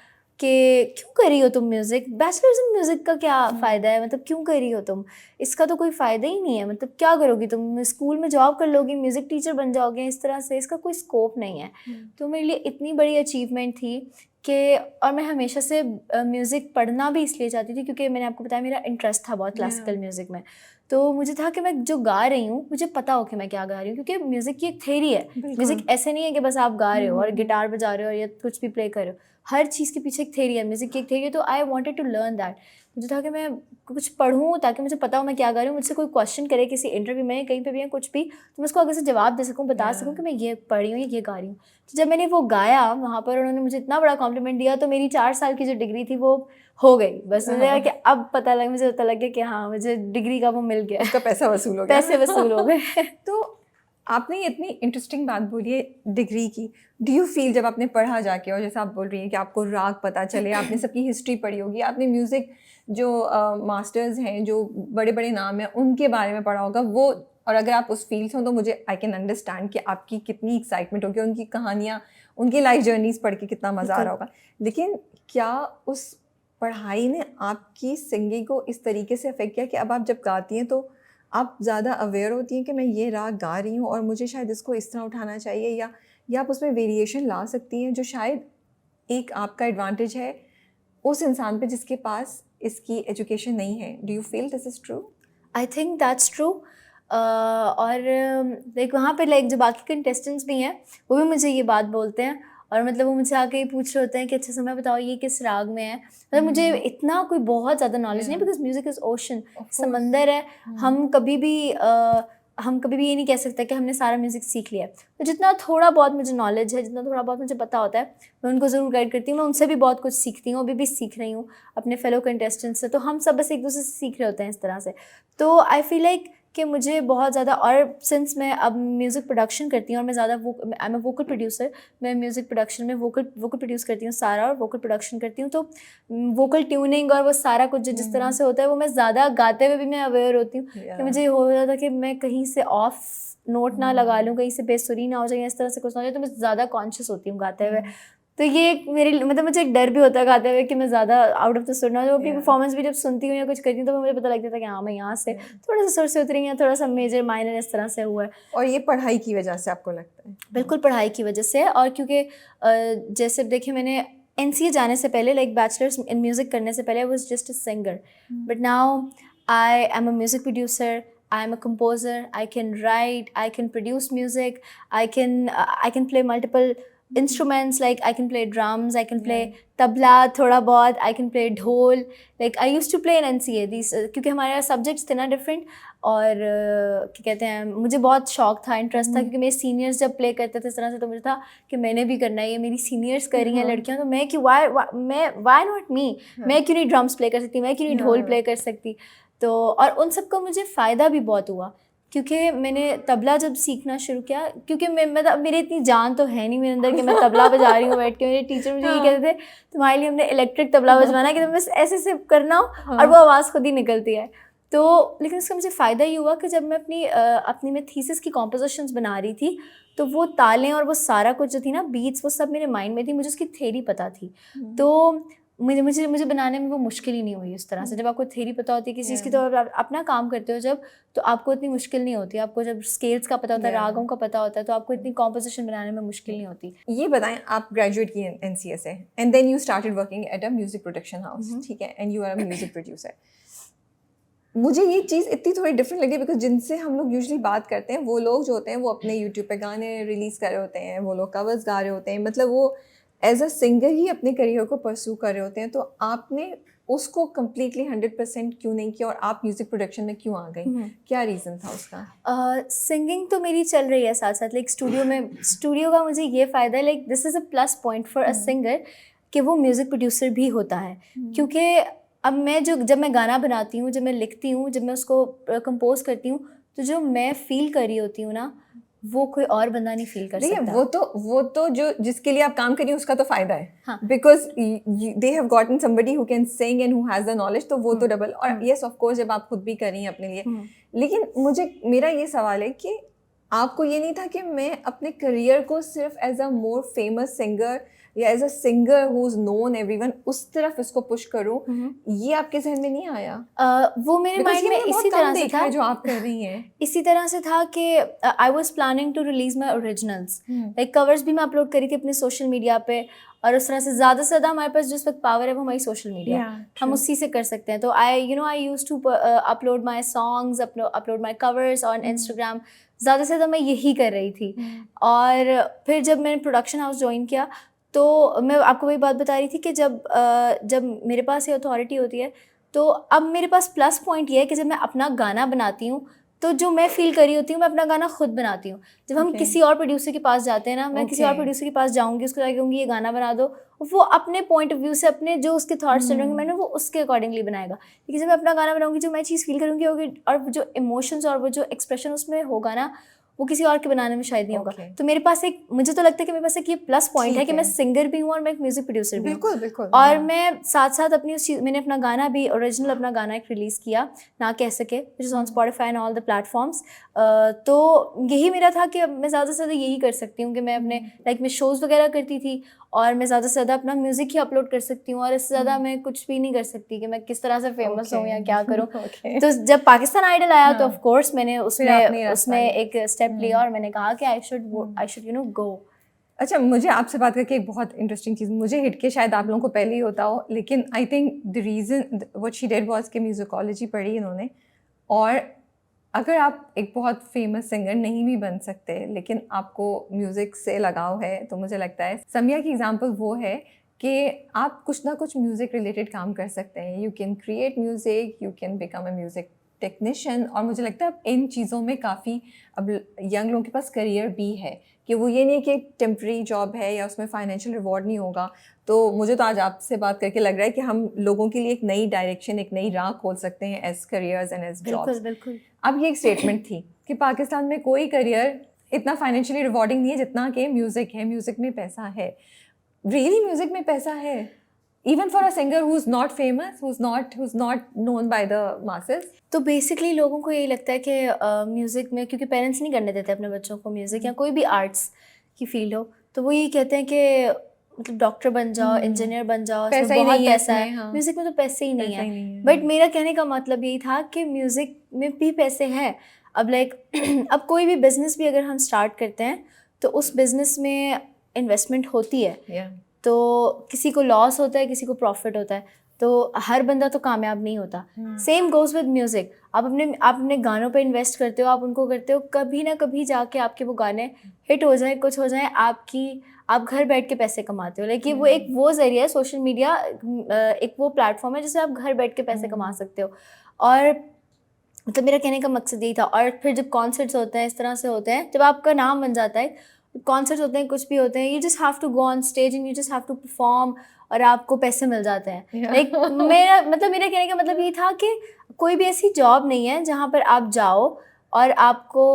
कि क्यों कर रही हो तुम म्यूज़िक, बैचलर्स इन म्यूज़िक का क्या फ़ायदा है, मतलब क्यों कर रही हो तुम, इसका तो कोई फ़ायदा ही नहीं है, मतलब क्या करोगी तुम, स्कूल में जॉब कर लोगी, म्यूज़िक टीचर बन जाओगे, इस तरह से इसका कोई स्कोप नहीं है. तो मेरे लिए इतनी बड़ी अचीवमेंट थी कि, और मैं हमेशा से म्यूज़िक पढ़ना भी इसलिए चाहती थी क्योंकि मैंने आपको बताया मेरा इंटरेस्ट था बहुत क्लासिकल म्यूज़िक में. तो मुझे था कि मैं जो गा रही हूँ मुझे पता हो कि मैं क्या गा रही हूँ, क्योंकि म्यूज़िक की एक थ्योरी है. म्यूज़िक ऐसे नहीं है कि बस आप गा रहे हो और गिटार बजा रहे हो या कुछ भी प्ले कर रहे हो. हर चीज़ के पीछे एक थ्योरी है, म्यूज़िक की एक थ्योरी है. तो I wanted to learn that. मुझे था कि मैं कुछ पढ़ूँ ताकि मुझे पता हो मैं क्या कर रही हूँ, मुझसे कोई क्वेश्चन करे किसी इंटरव्यू में कहीं पे भी या कुछ भी, तो मैं उसको आगे से जवाब दे सकूँ, बता सकूँ कि मैं ये पढ़ रही हूँ, ये गा रही हूँ। तो जब मैंने वो गाया वहाँ पर, उन्होंने मुझे इतना बड़ा कॉम्प्लीमेंट दिया, तो मेरी 4 साल की जो डिग्री थी वो हो गई। बस मुझे लगा कि अब मुझे पता लग गया कि हाँ, मुझे डिग्री का वो मिल गया, उसका पैसा वसूल हो गया। पैसे वसूल हो गए। तो आपने ये इतनी इंटरेस्टिंग बात बोली है डिग्री की, डू यू फील जब आपने पढ़ा जाके, और जैसे आप बोल रही हैं कि आपको राग पता चले, आपने सबकी हिस्ट्री पढ़ी होगी, आपने म्यूज़िक जो मास्टर्स हैं, जो बड़े बड़े नाम हैं, उनके बारे में पढ़ा होगा वो, और अगर आप उस फील्ड से हो तो मुझे आई कैन अंडरस्टैंड कि आपकी कितनी एक्साइटमेंट होगी, उनकी कहानियाँ, उनकी लाइफ जर्नीज पढ़ के कितना मज़ा आ रहा होगा। लेकिन क्या उस पढ़ाई ने आपकी सिंगिंग को इस तरीके से अफेक्ट किया कि अब आप जब गाती हैं तो आप ज़्यादा अवेयर होती हैं कि मैं ये राग गा रही हूँ और मुझे शायद इसको इस तरह उठाना चाहिए, या आप उसमें वेरिएशन ला सकती हैं जो शायद एक आपका एडवांटेज है उस इंसान पे जिसके पास इसकी एजुकेशन नहीं है? Do you feel this is true? I think that's true. और लाइक वहाँ पे लाइक जो बाकी कंटेस्टेंट्स भी हैं वो भी मुझे ये बात बोलते हैं, और मतलब वो मुझसे आके ये पूछ रहे होते हैं कि अच्छा समय बताओ ये किस राग में है। मतलब मुझे इतना कोई बहुत ज़्यादा नॉलेज नहीं, बिकॉज म्यूज़िक इज़ ओशन, समंदर है। हम कभी भी ये नहीं कह सकते कि हमने सारा म्यूज़िक सीख लिया है। तो जितना थोड़ा बहुत मुझे नॉलेज है, जितना थोड़ा बहुत मुझे पता होता है, मैं उनको ज़रूर गाइड करती हूँ। मैं उनसे भी बहुत कुछ सीखती हूँ, अभी भी सीख रही हूँ अपने फेलो कंटेस्टेंट्स से। तो हम सब बस एक दूसरे से सीख रहे होते हैं इस तरह से। तो आई फील लाइक कि मुझे बहुत ज़्यादा, और सिंस मैं अब म्यूज़िक प्रोडक्शन करती हूँ और मैं ज़्यादा I am a vocal producer, मैं म्यूज़िक प्रोडक्शन में वोकल प्रोड्यूस करती हूँ सारा, और वोकल प्रोडक्शन करती हूँ। तो वोकल ट्यूनिंग और वो सारा कुछ जिस तरह से होता है वो मैं ज़्यादा गाते हुए भी मैं अवेयर होती हूँ कि मुझे हो जाता कि मैं कहीं से ऑफ नोट ना लगा लूँ, कहीं से बेसुरी ना हो जाए, इस तरह से कुछ ना हो जाए। तो मैं ज़्यादा कॉन्शियस होती हूँ गाते हुए। तो ये एक मेरी मतलब मुझे एक डर भी होता है गाते हुए कि मैं ज़्यादा आउट ऑफ द सुर ना हो। अपनी परफॉर्मेंस भी जब सुनती हूँ या कुछ करती हूँ तो मुझे पता लग जाता है कि हाँ, मैं यहाँ से थोड़ा सा सुर से उतरी या थोड़ा सा मेजर माइनर इस तरह से हुआ है। और ये पढ़ाई की वजह से आपको लगता है? बिल्कुल पढ़ाई की वजह से। और क्योंकि जैसे देखिए मैंने NCA जाने से पहले, लाइक बैचलर्स इन म्यूज़िक करने से पहले, I was just a singer, but now I am a music producer, I am a composer, I can write, I can produce music, I can play multiple instruments, like I can play drums, I can play tabla थोड़ा बहुत, I can play ढोल, like I used to play in NCA these क्योंकि हमारे subjects थे ना different. और क्या कहते हैं, मुझे बहुत शौक था, इंटरेस्ट था, क्योंकि मेरे सीनियर्स जब प्ले करते थे इस तरह से तो मुझे था कि मैंने भी करना है, ये मेरी सीनियर्स कर रही हैं लड़कियां, तो मैं क्यों वाई नॉट मी, मैं क्यों नहीं ड्रम्स प्ले कर सकती, मैं क्यों नहीं ढोल प्ले कर सकती। तो और उन सब का मुझे फ़ायदा भी बहुत हुआ, क्योंकि मैंने तबला जब सीखना शुरू किया, क्योंकि मतलब मेरी इतनी जान तो है नहीं मेरे अंदर कि मैं तबला बजा रही हूँ बैठ के। मेरे टीचर मुझे ये कहते थे तुम्हारे लिए हमने इलेक्ट्रिक तबला बजवाना है कि तुम्हें बस ऐसे ऐसे करना हो और वो आवाज़ खुद ही निकलती है। तो लेकिन इसका मुझे फ़ायदा ये हुआ कि जब मैं अपनी मैं थीसिस की कॉम्पोजिशंस बना रही थी, तो वो तालें और वो सारा कुछ जो थी ना, बीट्स, वो सब मेरे माइंड में थी, मुझे उसकी थ्योरी पता थी। तो मुझे बनाने में वो मुश्किल ही नहीं हुई उस तरह से। जब आपको थ्योरी पता होती है किसी चीज़ की, तो आप अपना काम करते हो जब, तो आपको इतनी मुश्किल नहीं होती। आपको जब स्केल्स का पता होता है, रागों का पता होता है, तो आपको इतनी कॉम्पोजिशन बनाने में मुश्किल नहीं होती। ये बताएं, आप ग्रेजुएट किए NCA से and then you started working at a music production house, ठीक है, and you are a music producer. मुझे ये चीज़ इतनी थोड़ी डिफरेंट लगी बिकॉज जिनसे हम लोग यूजुअली बात करते हैं वो लोग जो होते हैं वो अपने यूट्यूब पे गाने रिलीज़ कर रहे होते हैं, वो लोग कवर्स गा रहे होते हैं, मतलब वो एज अ सिंगर ही अपने करियर को परस्यू कर रहे होते हैं। तो आपने उसको कम्प्लीटली 100% क्यों नहीं किया और आप म्यूज़िक प्रोडक्शन में क्यों आ गई? क्या रीज़न था उसका? सिंगिंग तो मेरी चल रही है साथ साथ, लाइक स्टूडियो का मुझे ये फ़ायदा है, like this is a plus point for a singer कि वो म्यूज़िक प्रोड्यूसर भी होता है। क्योंकि अब जब मैं गाना बनाती हूँ, जब मैं लिखती हूँ, जब मैं उसको कंपोज करती हूँ, तो जो मैं फ़ील कर रही होती हूँ ना, वो कोई और बंदा नहीं फील कर सकता। वो तो जो जिसके लिए आप काम करिए उसका तो फायदा है, because they have gotten somebody who can sing and who has the knowledge, तो वो तो डबल। और यस ऑफ कोर्स जब आप खुद भी कर रही हैं अपने लिए, लेकिन मेरा ये सवाल है कि आपको ये नहीं था कि मैं अपने करियर को सिर्फ as a more famous singer या as a singer who is known everyone उस तरफ इसको पुश करूं? ये आपके जहन में नहीं आया? वो मेरे माइंड में इसी तरह से था जो आप कर रही हैं। इसी तरह से था कि I was planning to release my originals, like covers भी मैं अपलोड करी थी अपने सोशल मीडिया पे, और उस तरह से ज़्यादा हमारे पास जिस वक्त पावर है वो हमारी सोशल मीडिया, हम उसी से कर सकते हैं। तो I used to upload my songs, upload my covers on Instagram. ज़्यादा से ज़्यादा मैं यही कर रही थी। और फिर जब मैंने प्रोडक्शन हाउस ज्वाइन किया, तो मैं आपको वही बात बता रही थी कि जब मेरे पास ये अथॉरिटी होती है, तो अब मेरे पास प्लस पॉइंट ये है कि जब मैं अपना गाना बनाती हूँ तो जो मैं फील कर रही होती हूँ मैं अपना गाना खुद बनाती हूँ। जब हम किसी और प्रोड्यूसर के पास जाते हैं ना, मैं किसी और प्रोड्यूसर के पास जाऊँगी, उसको जाके कहूँगी ये गाना बना दो, वो अपने पॉइंट ऑफ व्यू से अपने जो उसके थॉट्स चल रहे होंगे मैंने वो उसके अकॉर्डिंगली बनाएगा। लेकिन जब मैं अपना गाना बनाऊँगी जो मैं चीज़ फील करूँगी होगी और जो इमोशंस और वो जो एक्सप्रेशन उसमें होगा ना, वो किसी और के बनाने में शायद नहीं होगा। तो मेरे पास एक, मुझे तो लगता है कि मेरे पास एक ये प्लस पॉइंट है कि मैं सिंगर भी हूँ और मैं एक म्यूजिक प्रोड्यूसर भी हूँ। बिल्कुल बिल्कुल। और मैं साथ साथ अपनी उस चीज़, मैंने अपना गाना भी ओरिजिनल अपना गाना एक रिलीज़ किया, ना कह सके, which is on Spotify and all the platforms. तो यही मेरा था कि मैं ज़्यादा से ज़्यादा यही कर सकती हूँ कि मैं अपने लाइक मैं शोज़ वगैरह करती थी और मैं ज़्यादा से ज़्यादा अपना म्यूज़िक ही अपलोड कर सकती हूँ और इससे ज़्यादा मैं कुछ भी नहीं कर सकती कि मैं किस तरह से फेमस हूँ या क्या करूँ। तो जब पाकिस्तान आइडल आया तो ऑफ कोर्स मैंने उसमें एक स्टेप लिया और मैंने कहा कि आई शुड यू नो गो। अच्छा, मुझे आपसे बात करके एक बहुत इंटरेस्टिंग चीज़ मुझे हिट के, शायद आप लोगों को पहले ही होता हो, लेकिन I think the reason what she did was कि म्यूजिकोलॉजी पढ़ी इन्होंने। और अगर आप एक बहुत फेमस सिंगर नहीं भी बन सकते लेकिन आपको म्यूज़िक से लगाव है, तो मुझे लगता है समिया की एग्जांपल वो है कि आप कुछ ना कुछ म्यूज़िक रिलेटेड काम कर सकते हैं। You can create music, you can become a music technician. और मुझे लगता है इन चीज़ों में काफ़ी अब यंग लोगों के पास करियर भी है कि वो ये नहीं कि एक टेम्प्रेरी जॉब है या उसमें फाइनेंशियल रिवॉर्ड नहीं होगा। तो मुझे तो आज आपसे बात करके लग रहा है कि हम लोगों के लिए एक नई डायरेक्शन, एक नई राह खोल सकते हैं as careers and as jobs. बिल्कुल। अब ये एक स्टेटमेंट थी कि पाकिस्तान में कोई करियर इतना फाइनेंशियली रिवॉर्डिंग नहीं है जितना कि म्यूज़िक है। म्यूज़िक में पैसा है, रियली म्यूज़िक में पैसा है, even for a singer who's not famous, who's not known by the masses। तो बेसिकली लोगों को यही लगता है कि म्यूज़िक में, क्योंकि पेरेंट्स नहीं करने देते अपने बच्चों को म्यूज़िक या कोई भी आर्ट्स की फील्ड हो, तो वो यही कहते हैं कि मतलब डॉक्टर बन जाओ, इंजीनियर बन जाओ, पैसा इसमें ही बहुत नहीं है पैसा है। इसमें, हाँ। म्यूज़िक में तो पैसे ही नहीं पैसा है। ही नहीं है, बट मेरा कहने का मतलब यही था कि म्यूज़िक में भी पैसे हैं। अब लाइक अब कोई भी बिज़नेस भी अगर हम स्टार्ट करते हैं तो उस बिज़नेस में इन्वेस्टमेंट होती है। तो किसी को लॉस होता है, किसी को प्रॉफिट होता है, तो हर बंदा तो कामयाब नहीं होता। Same goes with music. आप अपने गानों पे इन्वेस्ट करते हो, आप उनको करते हो, कभी ना कभी जाके आपके वो गाने हिट हो जाए, कुछ हो जाए, आप घर बैठ के पैसे कमाते हो। लेकिन वो एक वो ज़रिया है, सोशल मीडिया एक वो प्लेटफॉर्म है जिससे आप घर बैठ के पैसे कमा सकते हो। और मतलब मेरा कहने का मकसद यही था। और फिर जब कॉन्सर्ट्स होते हैं, इस तरह से होते हैं, जब आपका नाम बन जाता है, कॉन्सर्ट्स होते हैं, कुछ भी होते हैं, you just have to go on stage and you just have to perform और आपको पैसे मिल जाते हैं। लाइक मेरा कहने का मतलब ये था कि कोई भी ऐसी जॉब नहीं है जहाँ पर आप जाओ और आपको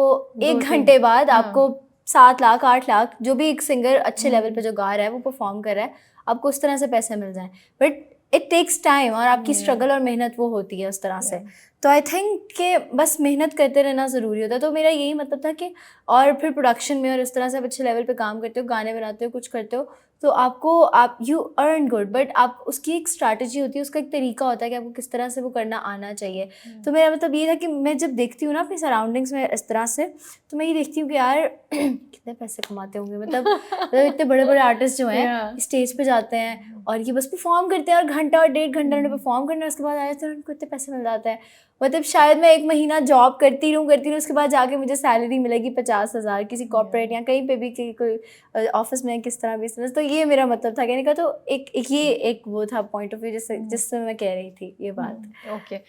1 घंटे बाद आपको 7 लाख 8 लाख, जो भी एक सिंगर अच्छे लेवल पे जो गा रहा है, वो परफॉर्म कर रहा है, आपको उस तरह से पैसे मिल जाएं। बट इट टेक्स टाइम और आपकी स्ट्रगल और मेहनत वो होती है उस तरह से। तो आई थिंक कि बस मेहनत करते रहना ज़रूरी होता है। तो मेरा यही मतलब था कि और फिर प्रोडक्शन में और इस तरह से आप अच्छे लेवल पे काम करते हो, गाने बनाते हो, कुछ करते हो, तो आप यू अर्न गुड। बट आप उसकी एक स्ट्रैटेजी होती है, उसका एक तरीका होता है कि आपको किस तरह से वो करना आना चाहिए। तो मेरा मतलब ये था कि मैं जब देखती हूँ ना अपनी सराउंडिंग्स में इस तरह से, तो मैं ये देखती हूँ कि यार कितने पैसे कमाते होंगे। मतलब इतने बड़े बड़े आर्टिस्ट जो हैं स्टेज पे जाते हैं और ये बस परफॉर्म करते हैं और घंटा और 1.5 घंटा उन्हें परफॉर्म करना है, उसके बाद आए तो उनको इतने पैसे मिल जाते हैं। मतलब शायद मैं 1 महीना जॉब करती रहूँ, उसके बाद जाके मुझे सैलरी मिलेगी 50,000 किसी कॉर्पोरेट या कहीं पे भी कोई ऑफिस में किस तरह बिजनेस। तो ये मेरा मतलब था कहने का। तो एक वो था पॉइंट ऑफ व्यू जिससे मैं कह रही थी ये बात। Okay,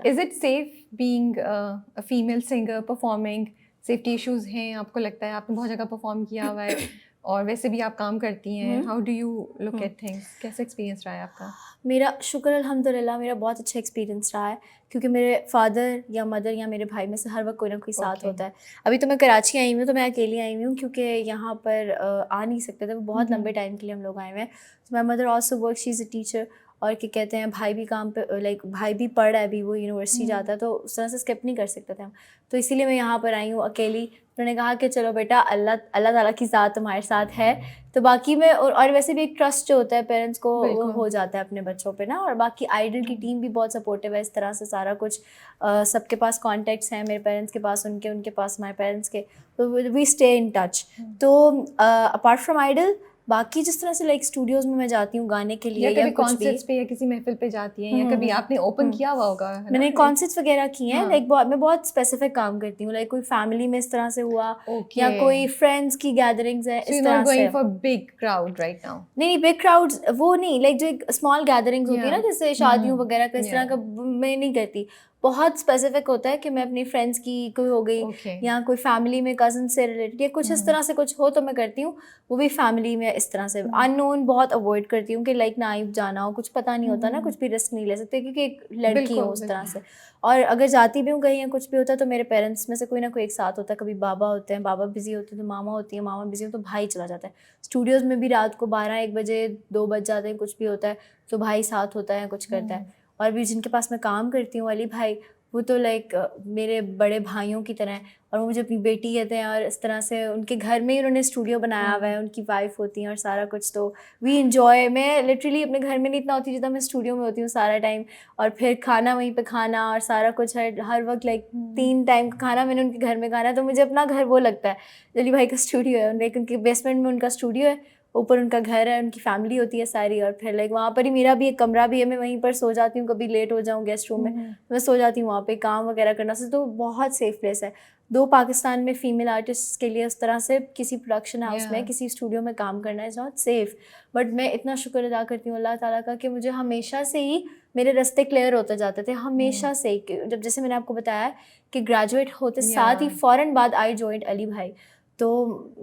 is it safe being a female singer performing? Safety issues हैं आपको लगता है? आपने बहुत जगह परफॉर्म किया हुआ है और वैसे भी आप काम करती हैं, how do you look at things? कैसा एक्सपीरियंस रहा है आपका? मेरा शुक्र अल्हम्दुलिल्लाह मेरा बहुत अच्छा एक्सपीरियंस रहा है, क्योंकि मेरे फादर या मदर या मेरे भाई में से हर वक्त कोई ना कोई साथ होता है। अभी तो मैं कराची आई हुई हूँ, तो मैं अकेली आई हुई हूँ क्योंकि यहाँ पर आ नहीं सकते थे, वो बहुत लंबे टाइम के लिए हम लोग आए हुए हैं। तो my mother also work, she is a teacher. और क्या कहते हैं, भाई भी काम पे, लाइक भाई भी पढ़ रहा है अभी, वो यूनिवर्सिटी जाता है, तो उस तरह से स्किप नहीं कर सकते थे हम। तो इसीलिए मैं यहाँ पर आई हूँ अकेली। उन्होंने कहा कि चलो बेटा, अल्लाह ताला की ज़ात तुम्हारे साथ है, तो बाकी में और वैसे भी एक ट्रस्ट जो होता है पेरेंट्स को वो हो जाता है अपने बच्चों पे ना। और बाकी आइडल की टीम भी बहुत सपोर्टिव है, इस तरह से सारा कुछ सबके पास कॉन्टैक्ट्स हैं, मेरे पेरेंट्स के पास, उनके पास माई पेरेंट्स के, तो वी स्टे इन टच। तो अपार्ट फ्रॉम आइडल, बाकी जिस तरह से लाइक स्टूडियोज़ में मैं जाती हूँ गाने के लिए या कॉन्सर्ट्स पे या किसी महफिल पे जाती हैं, या कभी आपने ओपन किया हुआ होगा? मैंने कॉन्सर्ट्स वगैरह किए हैं। लाइक मैं बहुत स्पेसिफिक काम करती हूँ, लाइक कोई फैमिली में इस तरह से हुआ या कोई फ्रेंड्स की गैदरिंग्स है, इस तरह से। Going for big crowd right now. नहीं बिग क्राउड्स वो नहीं, लाइक जो एक स्मॉल गैदरिंग्स होती है ना, Yeah. जैसे शादियों वगैरह का, इस Yeah. तरह का मैं नहीं करती। बहुत स्पेसिफिक होता है कि मैं अपनी फ्रेंड्स की कोई हो गई Okay. या कोई फैमिली में कजन से रिलेटेड या कुछ इस तरह से कुछ हो तो मैं करती हूँ, वो भी फैमिली में इस तरह से। अननोन बहुत अवॉइड करती हूँ कि लाइक नाइफ जाना हो, कुछ पता नहीं होता ना, कुछ भी रिस्क नहीं ले सकते क्योंकि एक लड़की हूँ उस तरह से। और अगर जाती भी हूँ कहीं या कुछ भी होता है तो मेरे पेरेंट्स में से कोई ना कोई एक साथ होता है। कभी बाबा होते हैं, बाबा बिजी होते हैं तो मामा होती है, मामा बिजी हो तो भाई चला जाता है। स्टूडियोज़ में भी रात को 12-1 बजे 2 बज जाते हैं, कुछ भी होता है तो भाई साथ होता है, कुछ करता है। और भी जिनके पास मैं काम करती हूँ, अली भाई, वो तो लाइक मेरे बड़े भाइयों की तरह हैं और वो मुझे अपनी बेटी कहते हैं। और इस तरह से उनके घर में ही उन्होंने स्टूडियो बनाया हुआ है, उनकी वाइफ होती हैं और सारा कुछ। तो वी इन्जॉय। मैं लिटरली अपने घर में नहीं इतना होती जितना मैं स्टूडियो में होती हूँ सारा टाइम। और फिर खाना वहीं पे खाना और सारा कुछ हर वक्त, लाइक 3 टाइम का खाना मैंने उनके घर में खाना है। तो मुझे अपना घर वो लगता है। अली भाई का स्टूडियो है, लाइक उनके बेसमेंट में उनका स्टूडियो है, ऊपर उनका घर है, उनकी फैमिली होती है सारी। और फिर लाइक वहाँ पर ही मेरा भी एक कमरा भी है, मैं वहीं पर सो जाती हूँ। कभी लेट हो जाऊँ गेस्ट रूम में, मैं सो जाती हूँ वहाँ पे काम वगैरह करना से। तो बहुत सेफ प्लेस है। 2 पाकिस्तान में फीमेल आर्टिस्ट के लिए उस तरह से किसी प्रोडक्शन हाउस में, किसी स्टूडियो में काम करना इज़ नॉट सेफ। बट मैं इतना शुक्र अदा करती हूँ अल्लाह ताला का कि मुझे हमेशा से ही मेरे रास्ते क्लियर होते जाते थे, हमेशा से ही। जब जैसे मैंने आपको बताया कि ग्रेजुएट होते साथ ही फ़ौरन बाद आई जॉइंट अली भाई। तो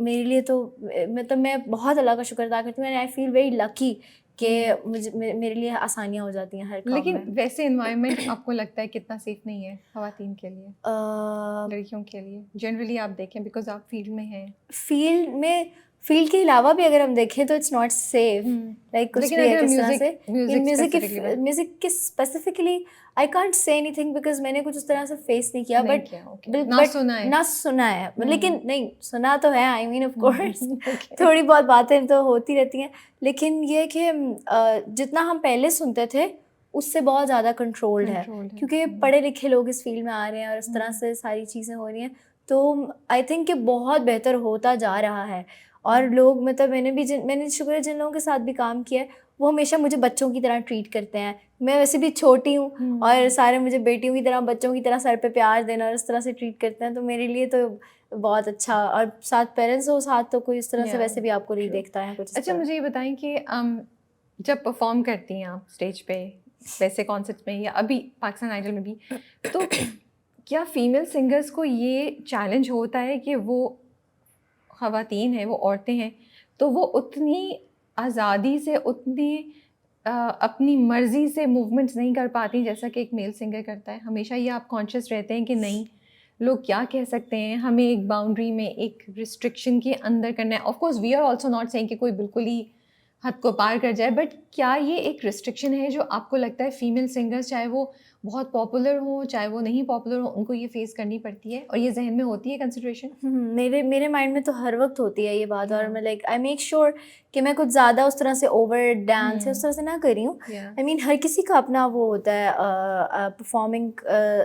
मेरे लिए तो मतलब मैं बहुत अल्लाह का शुक्र अदा करती हूँ। आई फील वेरी लकी कि मुझे मेरे लिए आसानियाँ हो जाती हैं हर काम में। लेकिन वैसे इन्वायरमेंट आपको लगता है कितना सेफ नहीं है ख़वातीन के लिए, लड़कियों के लिए जनरली आप देखें, बिकॉज आप फील्ड में हैं? फील्ड के अलावा भी अगर हम देखें तो इट्स नॉट सेफ, लाइक कुछ भी है किस तरह से। म्यूज़िक के specifically I can't say anything because मैंने कुछ उस तरह से फेस नहीं किया। बट ना सुना है लेकिन नहीं सुना तो है, आई मीन ऑफ कोर्स थोड़ी बहुत बातें तो होती रहती हैं। लेकिन ये कि जितना हम पहले सुनते थे उससे बहुत ज़्यादा कंट्रोल्ड है क्योंकि पढ़े लिखे लोग इस फील्ड में आ रहे हैं और इस तरह से सारी चीज़ें हो रही हैं। तो आई थिंक कि बहुत बेहतर होता जा रहा है। और लोग मतलब मैंने शुक्र है जिन लोगों के साथ भी काम किया है वो हमेशा मुझे बच्चों की तरह ट्रीट करते हैं। मैं वैसे भी छोटी हूँ और सारे मुझे बेटियों की तरह, बच्चों की तरह सर पे प्यार देना और इस तरह से ट्रीट करते हैं। तो मेरे लिए तो बहुत अच्छा। और साथ पेरेंट्स हो साथ तो कोई इस तरह से वैसे भी आपको नहीं देखता है कुछ। अच्छा, मुझे ये बताएं कि जब परफॉर्म करती हैं आप स्टेज पे, वैसे कॉन्सर्ट में या अभी पाकिस्तान आइडल में भी, तो क्या फीमेल सिंगर्स को ये चैलेंज होता है कि वो ख़वातीन हैं, वो औरतें हैं, तो वो उतनी आज़ादी से, उतनी अपनी मर्ज़ी से मूवमेंट्स नहीं कर पाती जैसा कि एक मेल सिंगर करता है? हमेशा ये आप कॉन्शियस रहते हैं कि नहीं लोग क्या कह सकते हैं, हमें एक बाउंड्री में, एक रिस्ट्रिक्शन के अंदर करना है। Of course we are also not saying कि कोई बिल्कुल ही हद को पार कर जाए, बट क्या ये एक रिस्ट्रिक्शन है जो आपको लगता है फीमेल सिंगर्स, चाहे वो बहुत पॉपुलर हो चाहे वो नहीं पॉपुलर हो, उनको ये फेस करनी पड़ती है और ये जहन में होती है कंसिडरेशन? मेरे माइंड में तो हर वक्त होती है ये बात। और मैं लाइक आई मेक श्योर कि मैं कुछ ज़्यादा उस तरह से ओवर डांस उस तरह से ना करी हूँ। आई मीन हर किसी का अपना वो होता है, परफॉर्मिंग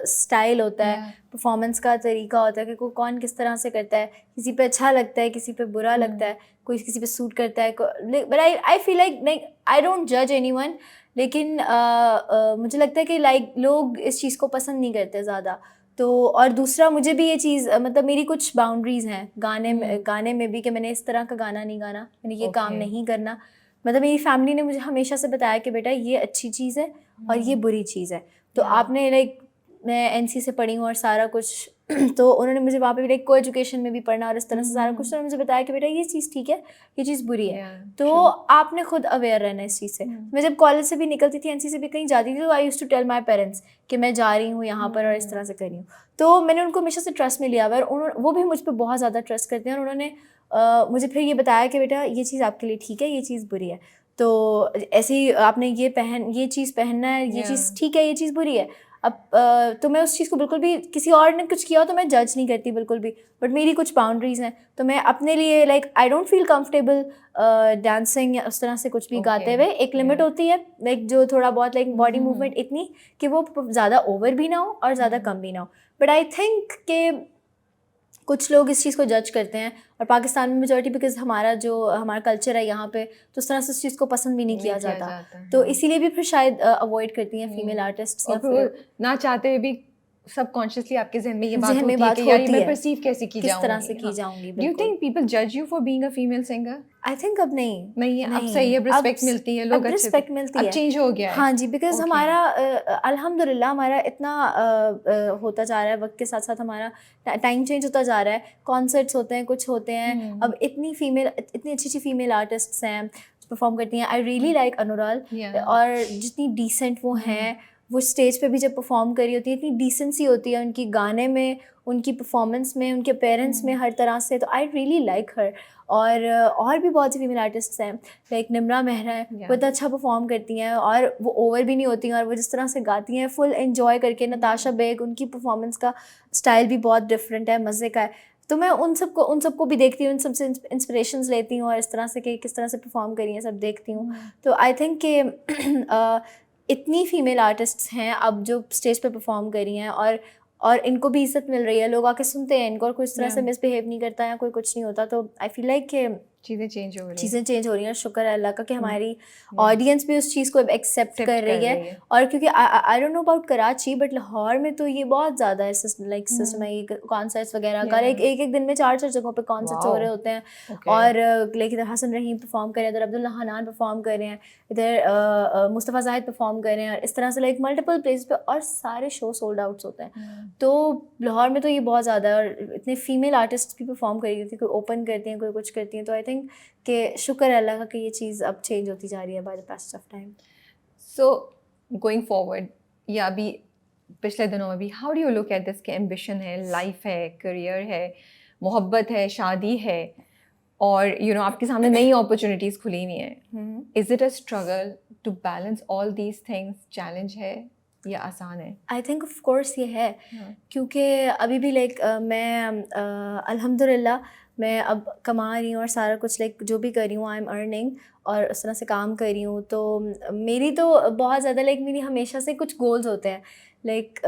स्टाइल होता है, परफॉर्मेंस का तरीका होता है कि कोई कौन किस तरह से करता है। किसी पे अच्छा लगता है, किसी पे बुरा लगता है, कोई किसी पे सूट करता है। But I feel like I don't जज एनीवन। लेकिन मुझे लगता है कि लाइक लोग इस चीज़ को पसंद नहीं करते ज़्यादा। तो और दूसरा मुझे भी ये चीज़ मतलब मेरी कुछ बाउंड्रीज़ हैं गाने में भी कि मैंने इस तरह का गाना नहीं गाना, मैंने ये काम नहीं करना। मतलब मेरी फैमिली ने मुझे हमेशा से बताया कि बेटा ये अच्छी चीज़ है और ये बुरी चीज़ है। तो आपने लाइक मैं एनसी से पढ़ी हूँ और सारा कुछ तो उन्होंने मुझे वहाँ पे भी लाइक को एजुकेशन में भी पढ़ना और इस तरह से सारा कुछ, तो उन्होंने मुझे बताया कि बेटा ये चीज़ ठीक है, ये चीज़ बुरी है। तो आपने खुद अवेयर रहना इस चीज़ से। मैं जब कॉलेज से भी निकलती थी, एनसी से भी कहीं जाती थी, तो I used to tell my parents कि मैं जा रही हूँ यहाँ पर और इस तरह से कर रही हूँ। तो मैंने उनको हमेशा से ट्रस्ट में लिया हुआ है और वो भी मुझ पर बहुत ज़्यादा ट्रस्ट करते हैं। और उन्होंने मुझे फिर ये बताया कि बेटा ये चीज़ आपके लिए ठीक है, ये चीज़ बुरी है। तो ऐसे ही आपने ये चीज़ पहनना है, ये चीज़ ठीक है, ये चीज़ बुरी है। अब तो मैं उस चीज़ को बिल्कुल भी, किसी और ने कुछ किया हो तो मैं जज नहीं करती बिल्कुल भी, बट मेरी कुछ बाउंड्रीज़ हैं। तो मैं अपने लिए like I don't feel comfortable dancing या उस तरह से कुछ भी गाते हुए। एक लिमिट होती है लाइक जो थोड़ा बहुत लाइक बॉडी मूवमेंट इतनी कि वो ज़्यादा ओवर भी ना हो और ज़्यादा कम भी ना हो। बट आई थिंक कि कुछ लोग इस चीज़ को जज करते हैं और पाकिस्तान में मेजॉरिटी, बिकॉज हमारा कल्चर है यहाँ पे, तो उस तरह से इस चीज़ को पसंद भी नहीं किया जाता। तो इसीलिए भी फिर शायद अवॉइड करती हैं फीमेल आर्टिस्ट, और ना चाहते हुए भी सबकॉन्शियसली आपके जहन में ये बात जहन में होती है बात कि यार ये होती मैं है, परसीव कैसे की किस जाऊंगी, तरह से की जाऊंगी। डू यू थिंक पीपल जज you for being a female singer? I think अब नहीं अब सही है, रिस्पेक्ट मिलती है, लोग अब अच्छे रिस्पेक्ट मिलती अब है। चेंज हो गया है। हाँ जी, बिकॉज Okay. हमारा अल्हम्दुलिल्लाह हमारा इतना होता जा रहा है, वक्त के साथ साथ हमारा टाइम चेंज होता जा रहा है, कॉन्सर्ट्स होते हैं, कुछ होते हैं, अब इतनी अच्छी अच्छी फीमेल आर्टिस्ट्स हैं परफॉर्म करती हैं। आई रियली लाइक अनुराल, और जितनी डिसेंट वो हैं, वो स्टेज पे भी जब परफॉर्म कर रही होती है इतनी डिसेंसी होती है उनकी गाने में, उनकी परफॉर्मेंस में, उनके पेरेंट्स में, हर तरह से। तो आई रियली लाइक हर। और भी बहुत सी फीमेल आर्टिस्ट्स हैं, लाइक निम्रा मेहरा है, वो इतना अच्छा परफॉर्म करती हैं और वो ओवर भी नहीं होती हैं, और वो जिस तरह से गाती हैं फुल एंजॉय करके। नताशा बेग, उनकी परफॉर्मेंस का स्टाइल भी बहुत डिफरेंट है, मज़े का है। तो मैं उन सबको भी देखती हूँ, उन सबसे इंस्पिरेशंस लेती हूँ, और इस तरह से कि किस तरह से परफॉर्म करी हैं सब देखती हूँ। तो आई थिंक कि इतनी फ़ीमेल आर्टिस्ट्स हैं अब जो स्टेज पे परफॉर्म करी हैं, और इनको भी इज्जत मिल रही है, लोग आके सुनते हैं इनको, और कोई इस तरह से मिसबिहेव नहीं करता या कोई कुछ नहीं होता। तो आई फील लाइक कि चीज़ें चेंज हो रही हैं। शुक्र है अल्लाह का कि हमारी ऑडियंस भी उस चीज़ को एक्सेप्ट कर रही है। और क्योंकि I don't know about Karachi, but Lahore में तो ये बहुत ज़्यादा है सिस्टम है, ये कॉन्सर्ट्स वगैरह का। एक दिन में 4 जगहों पे कॉन्सर्ट्स हो रहे होते हैं। और लाइक इधर हसन रहीम परफॉर्म कर रहे हैं, इधर अब्दुल्ला हनान परफॉर्म कर रहे हैं, इधर मुस्तफ़ा जाहिद परफॉर्म कर रहे हैं, और इस तरह से लाइक मल्टीपल प्लेस पे, और सारे शो सोल्ड आउट्स होते हैं। तो लाहौर में तो ये बहुत ज़्यादा है, और इतने फीमेल आर्टिस्ट भी परफॉर्म कर रही थी, कोई ओपन करती हैं, कोई कुछ करती हैं। तो आई थिंक कि शुक्र है अल्लाह का कि ये चीज़ अब चेंज होती जा रही है by the past of time. So going forward, या अभी पिछले दिनों में भी, how do you look at this? के एम्बिशन है, लाइफ है, करियर है, मोहब्बत है, शादी है, और आपके सामने नई अपॉर्चुनिटीज़ खुली हुई हैं। Is it a struggle to balance all these things? Challenge है या आसान है? आई थिंक ऑफ कोर्स ये है, क्योंकि अभी भी लाइक मैं अल्हम्दुलिल्लाह मैं अब कमा रही हूँ, और सारा कुछ लाइक जो भी कर रही हूँ आई एम अर्निंग, और उस तरह से काम कर रही हूँ। तो मेरी तो बहुत ज़्यादा लाइक मेरी हमेशा से कुछ गोल्स होते हैं। लाइक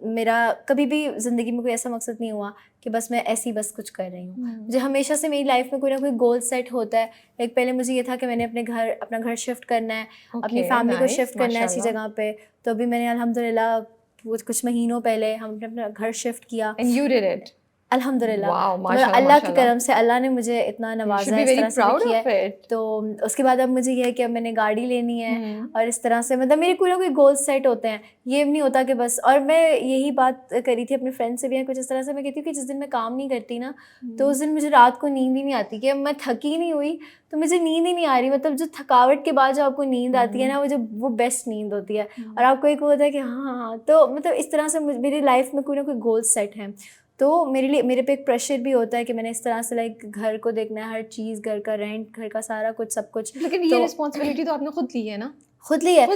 मेरा कभी भी ज़िंदगी में कोई ऐसा मकसद नहीं हुआ कि बस मैं ऐसी बस कुछ कर रही हूँ। मुझे हमेशा से मेरी लाइफ में कोई ना कोई गोल सेट होता है। लाइक पहले मुझे ये था कि मैंने अपना घर शिफ्ट करना है, अपनी फैमिली को शिफ्ट करना है ऐसी जगह पे। तो अभी मैंने अल्हम्दुलिल्लाह कुछ महीनों पहले हमने अपना घर शिफ्ट किया। And you did it? अल्हम्दुलिल्लाह, मतलब अल्लाह की करम से अल्लाह ने मुझे इतना नवाजा है, इस तरह से किया है। तो उसके बाद अब मुझे ये है कि अब मैंने गाड़ी लेनी है, और इस तरह से मतलब मेरे कोई ना कोई गोल सेट होते हैं। ये नहीं होता कि बस, और मैं यही बात करी थी अपने फ्रेंड से भी, कुछ इस तरह से मैं कहती हूँ कि जिस दिन मैं काम नहीं करती ना, तो उस दिन मुझे रात को नींद ही नहीं आती, कि अब मैं थकी नहीं हुई तो मुझे नींद ही नहीं आ रही। मतलब जो थकावट के बाद जो आपको नींद आती है ना, वो बेस्ट नींद होती है, और आपको एक होता है कि हाँ। तो मतलब इस तरह से मेरी लाइफ में कोई ना कोई गोल सेट है। तो मेरे पे एक प्रेशर भी होता है कि मैंने इस तरह से लाइक घर को देखना है, हर चीज़, घर का रेंट, घर का सारा कुछ, सब कुछ। लेकिन ये रिस्पॉन्सिबिलिटी तो आपने खुद ली है ना? खुद ली है।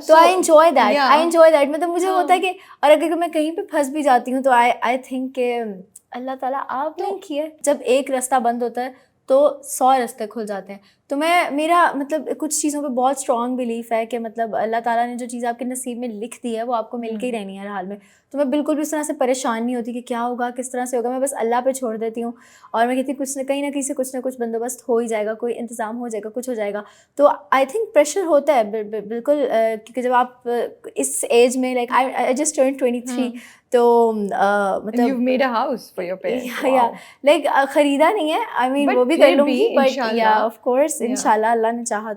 तो आई एंजॉय दैट। मतलब मुझे होता है कि, और अगर मैं कहीं पे फंस भी जाती हूँ तो आई थिंक कि अल्लाह ताला आप नहीं किए। जब एक रास्ता बंद होता है तो 100 रास्ते खुल जाते हैं। तो मेरा मतलब कुछ चीज़ों पे बहुत स्ट्रॉन्ग बिलीफ है कि मतलब अल्लाह ताला ने जो चीज़ आपके नसीब में लिख दी है वो आपको मिल के ही रहनी है हर हाल में। तो मैं बिल्कुल भी उस तरह से परेशान नहीं होती कि क्या होगा, किस तरह से होगा। मैं बस अल्लाह पे छोड़ देती हूँ, और मैं कहती हूँ कहीं ना कहीं से कुछ ना कुछ बंदोबस्त हो ही जाएगा, कोई इंतज़ाम हो जाएगा, कुछ हो जाएगा। तो आई थिंक प्रेशर होता है बिल्कुल, क्योंकि जब आप इस एज में, लाइक आई जस्ट टर्न्ड 23, तो मतलब you've made a house for your parents? या लाइक ख़रीदा नहीं है, आई मीन वो भी कर लूँगी, बट या ऑफ कोर्स इंशाल्लाह अल्लाह ने चाहा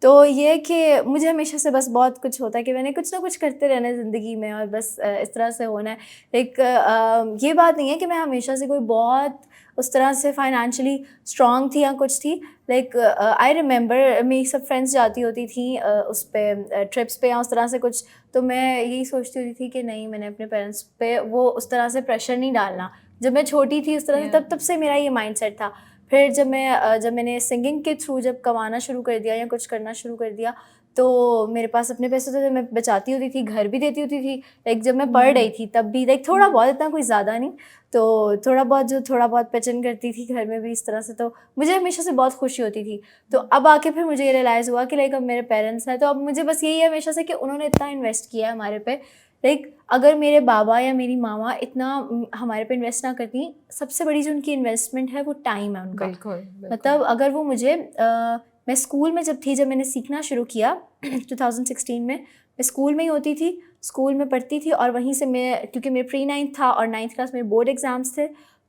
तो ये कि मुझे हमेशा से बस बहुत कुछ होता है कि मैंने कुछ ना कुछ करते रहना है ज़िंदगी में, और बस इस तरह से होना है। लाइक ये बात नहीं है कि मैं हमेशा से कोई बहुत उस तरह से फाइनेंशियली स्ट्रॉन्ग थी या कुछ थी। लाइक आई रिमेंबर मेरी सब फ्रेंड्स जाती होती थी उस पे ट्रिप्स पे या उस तरह से कुछ, तो मैं यही सोचती होती थी कि नहीं, मैंने अपने पेरेंट्स पे वो उस तरह से प्रेशर नहीं डालना। जब मैं छोटी थी उस तरह से, तब से मेरा ये माइंडसेट था। फिर जब मैंने सिंगिंग के थ्रू जब कमाना शुरू कर दिया या कुछ करना शुरू कर दिया, तो मेरे पास अपने पैसे थे, मैं बचाती होती थी, घर भी देती होती थी। लाइक जब मैं पढ़ रही थी तब भी लाइक थोड़ा बहुत, इतना कोई ज़्यादा नहीं, तो थोड़ा बहुत पेचन करती थी घर में भी इस तरह से। तो मुझे हमेशा से बहुत खुशी होती थी। तो अब आके फिर मुझे ये रियलाइज़ हुआ कि लाइक अब मेरे पेरेंट्स हैं, तो अब मुझे बस यही है हमेशा से कि उन्होंने इतना इन्वेस्ट किया है हमारे पे। लाइक अगर मेरे बाबा या मेरी मामा इतना हमारे पे इन्वेस्ट ना करती, सबसे बड़ी जो उनकी इन्वेस्टमेंट है वो टाइम है उनका। बिल्कुल। मतलब अगर वो मुझे मैं स्कूल में जब मैंने सीखना शुरू किया 2016 में, मैं स्कूल में ही होती थी, स्कूल में पढ़ती थी, और वहीं से मैं, क्योंकि मेरे प्री 9th था और 9th क्लास में बोर्ड एग्ज़ाम्स थे,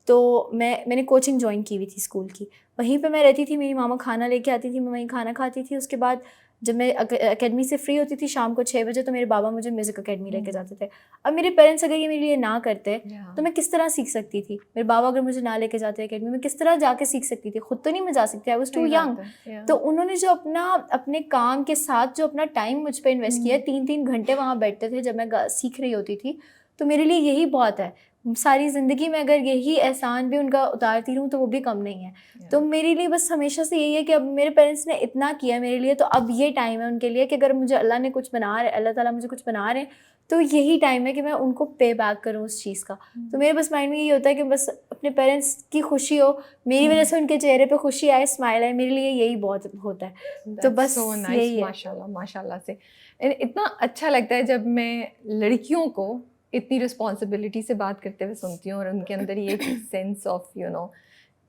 तो मैंने कोचिंग ज्वाइन की हुई थी स्कूल की, वहीं पे मैं रहती थी। मेरी मामा खाना लेके आती थी, मैं वहीं खाना खाती थी। उसके बाद जब मैं अकेडमी से फ्री होती थी शाम को 6 बजे, तो मेरे बाबा मुझे म्यूज़िक अकेडमी लेके जाते थे। अब मेरे पेरेंट्स अगर ये मेरे लिए ना करते तो मैं किस तरह सीख सकती थी? मेरे बाबा अगर मुझे ना लेके जाते अकेडमी, मैं किस तरह जाके सीख सकती थी? खुद तो नहीं मैं जा सकती, आई वाज टू यंग। तो उन्होंने जो अपने काम के साथ जो अपना टाइम मुझ पर इन्वेस्ट किया, 3-3 घंटे वहाँ बैठते थे जब मैं सीख रही होती थी, तो मेरे लिए यही बहुत है। सारी ज़िंदगी में अगर यही एहसान भी उनका उतारती रहूँ तो वो भी कम नहीं है। तो मेरे लिए बस हमेशा से यही है कि अब मेरे पेरेंट्स ने इतना किया मेरे लिए, तो अब ये टाइम है उनके लिए कि अगर मुझे अल्लाह ताला मुझे कुछ बना रहे हैं, तो यही टाइम है कि मैं उनको पे बैक करूँ उस चीज़ का। तो मेरे बस माइंड में यही होता है कि बस अपने पेरेंट्स की खुशी हो, मेरी वजह से उनके चेहरे पे खुशी आए, स्माइल आए, मेरे लिए यही बहुत होता है। तो बस यही है। माशाल्लाह माशाल्लाह से इतना अच्छा लगता है जब मैं लड़कियों को इतनी रिस्पॉन्सिबिलिटी से बात करते हुए सुनती हूँ, और उनके अंदर ये एक सेंस ऑफ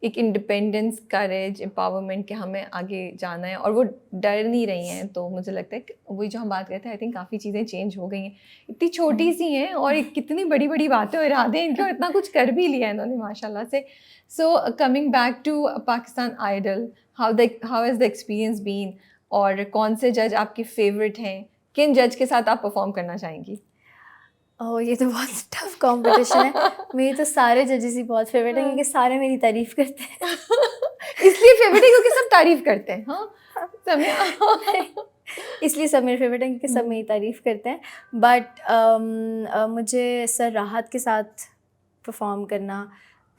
एक इंडिपेंडेंस, करेज, एम्पावरमेंट कि हमें आगे जाना है, और वो डर नहीं रही हैं। तो मुझे लगता है कि वही जो हम बात करते हैं, आई थिंक काफ़ी चीज़ें चेंज हो गई हैं। इतनी छोटी सी हैं और कितनी बड़ी बड़ी बातें और इरादे इनके, और इतना कुछ कर भी लिया है इन्होंने माशाल्लाह से। So coming back to Pakistan idol, how has the experience been, और कौन से जज आपके फेवरेट हैं? किन जज के साथ आप परफॉर्म करना चाहेंगी? ओह, ये तो बहुत टफ कंपटीशन है। मेरे तो सारे जजेस ही बहुत फेवरेट हैं, क्योंकि सारे मेरी तारीफ़ करते हैं। इसलिए फेवरेट है क्योंकि सब तारीफ करते हैं। हाँ, समय इसलिए सब मेरे फेवरेट हैं, क्योंकि सब मेरी तारीफ़ करते हैं। बट मुझे सर राहत के साथ परफॉर्म करना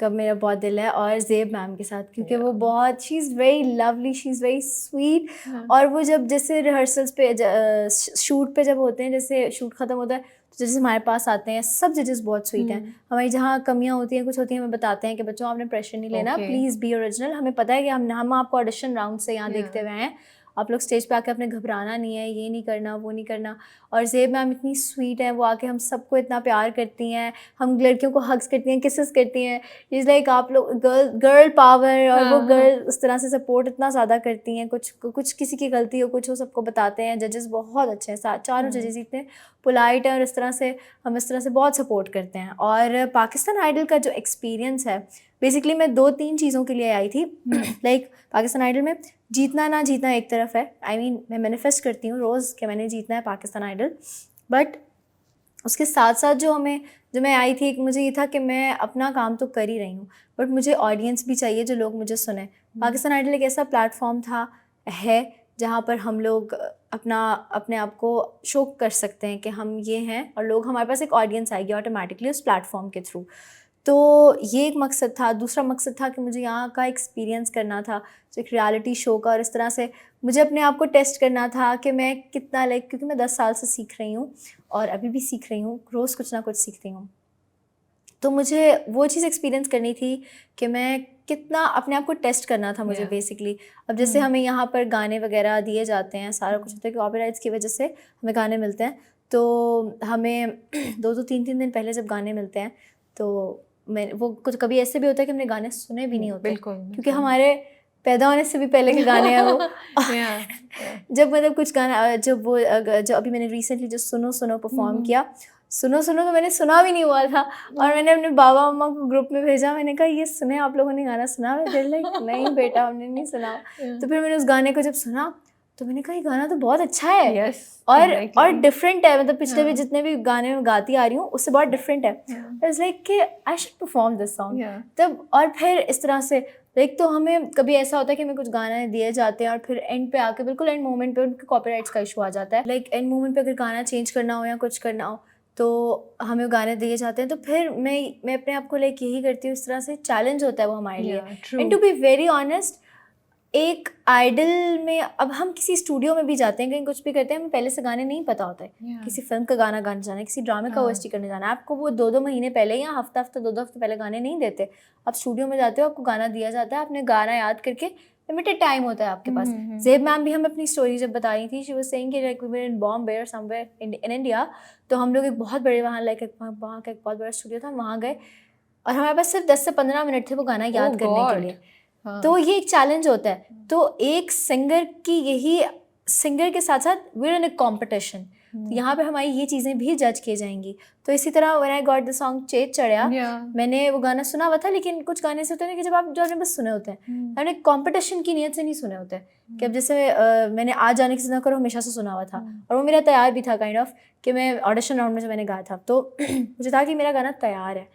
कब मेरा बहुत दिल है, और ज़ेब मैम के साथ, क्योंकि वो बहुत, she is very lovely, she is very sweet. और वो जब जैसे रिहर्सल्स पे शूट पे जब होते हैं, जैसे शूट ख़त्म होता है तो जजेस हमारे पास आते हैं, सब जजेस बहुत स्वीट हैं। हमारी जहाँ कमियाँ होती हैं, कुछ होती हैं, हमें बताते हैं कि बच्चों आपने प्रेशर नहीं लेना, प्लीज़ बी ओरिजिनल। हमें पता है कि हम आपको ऑडिशन राउंड से यहाँ देखते हुए हैं, आप लोग स्टेज पे आके अपने घबराना नहीं है, ये नहीं करना, वो नहीं करना। और ज़ेब मैम इतनी स्वीट है, वो आके हम सबको इतना प्यार करती हैं, हम लड़कियों को हग्स करती हैं, किसेस करती हैं। इज़ लाइक आप लोग गर्ल पावर, और वो गर्ल उस तरह से सपोर्ट इतना ज़्यादा करती हैं। कुछ किसी की गलती हो, कुछ हो, सबको बताते हैं। जजेस बहुत अच्छे हैं, चारों जजेस इतने पोलाइट हैं, और इस तरह से हम इस तरह से बहुत सपोर्ट करते हैं। और पाकिस्तान आइडल का जो एक्सपीरियंस है, बेसिकली मैं 2-3 चीज़ों के लिए आई थी। लाइक पाकिस्तान आइडल में जीतना ना जीतना एक तरफ है, आई मीन मैं मैनिफेस्ट करती हूँ रोज़ कि मैंने जीतना है पाकिस्तान आइडल, बट उसके साथ साथ जो मैं आई थी, मुझे ये था कि मैं अपना काम तो कर ही रही हूँ, बट मुझे ऑडियंस भी चाहिए, जो लोग मुझे सुने। पाकिस्तान आइडल एक ऐसा प्लेटफॉर्म है जहाँ पर हम लोग अपने आप को शो कर सकते हैं कि हम ये हैं, और लोग, हमारे पास एक ऑडियंस आएगी ऑटोमेटिकली उस प्लेटफॉर्म के थ्रू। तो ये एक मकसद था। दूसरा मकसद था कि मुझे यहाँ का एक्सपीरियंस करना था, जो एक रियलिटी शो का, और इस तरह से मुझे अपने आप को टेस्ट करना था कि मैं कितना, क्योंकि मैं 10 साल से सीख रही हूँ और अभी भी सीख रही हूँ, रोज़ कुछ ना कुछ सीखती हूँ। तो मुझे वो चीज़ एक्सपीरियंस करनी थी कि मैं कितना अपने आप को टेस्ट करना था मुझे बेसिकली। अब जैसे हमें यहाँ पर गाने वगैरह दिए जाते हैं, सारा कुछ होता है कि कॉपीराइट्स की वजह से हमें गाने मिलते हैं, तो हमें 2-3 दिन पहले जब गाने मिलते हैं, तो मैं वो कुछ कभी ऐसे भी होता है कि हमने गाने सुने भी नहीं होते, क्योंकि हमारे पैदा होने से भी पहले के गाने हैं वो। जब मतलब कुछ गाना जो अभी मैंने रिसेंटली जो सुनो सुनो परफॉर्म किया, सुनो सुनो तो मैंने सुना भी नहीं हुआ था, और मैंने अपने बाबा मम्मा को ग्रुप में भेजा, मैंने कहा ये सुने आप लोगों ने गाना सुना? नहीं बेटा हमने नहीं सुना। तो फिर मैंने उस गाने को जब सुना तो मैंने कहा ये गाना तो बहुत अच्छा है, और डिफरेंट है, मतलब पिछले भी जितने भी गाने में गाती आ रही हूँ उससे बहुत डिफरेंट है। इट्स लाइक कि I should perform this song तब। और फिर इस तरह से लाइक, तो हमें कभी ऐसा होता है कि हमें कुछ गाने दिए जाते हैं और फिर एंड पे आके, बिल्कुल एंड मोमेंट पे उनके कॉपीराइट्स का इशू आ जाता है। लाइक एंड मोमेंट पे अगर गाना चेंज करना हो या कुछ करना हो तो हमें गाने दिए जाते हैं, तो फिर मैं अपने आप को लाइक यही करती हूँ, इस तरह से चैलेंज होता है वो हमारे लिए। And to be very honest, एक आइडल में अब हम किसी स्टूडियो में भी जाते हैं, कहीं कुछ भी करते हैं, हमें पहले से गाने नहीं पता होता है। किसी फिल्म का गाना गाने जाना है, किसी ड्रामे का ओएसटी करने जाना है, आपको वो 2-2 महीने पहले या हफ्ता 2-2 हफ्ते पहले गाने नहीं देते। आप स्टूडियो में जाते हो, आपको गाना दिया जाता है, आपने गाना याद करके, लिमिटेड टाइम होता है आपके पास। ज़ेब मैम भी हमें अपनी स्टोरी जब बता रही थी, शी वाज सेइंग कि लाइक वी वर इन बॉम्बे और समवेयर इन इंडिया, तो हम लोग एक बहुत बड़े वहाँ वहाँ का एक बहुत बड़ा स्टूडियो था, वहाँ गए और हमारे पास सिर्फ 10 से 15 मिनट थे वो गाना याद करने के लिए। हाँ। तो ये एक चैलेंज होता है। तो एक सिंगर की यही, सिंगर के साथ साथ we are in a competition, तो यहाँ पे हमारी ये चीज़ें भी जज की जाएंगी। तो इसी तरह when I got the song चेत चढ़िया, मैंने वो गाना सुना हुआ था, लेकिन कुछ गाने से होते हैं कि जब आपने बस सुने होते हैं, मैंने कंपटीशन की नीयत से नहीं सुने होते हैं। कि अब जैसे मैंने आज जाने की सुना करो हमेशा से सुना हुआ था, और वो मेरा तैयार भी था काइंड ऑफ, कि मैं ऑडिशन राउंड में जब मैंने गाया था तो मुझे था कि मेरा गाना तैयार है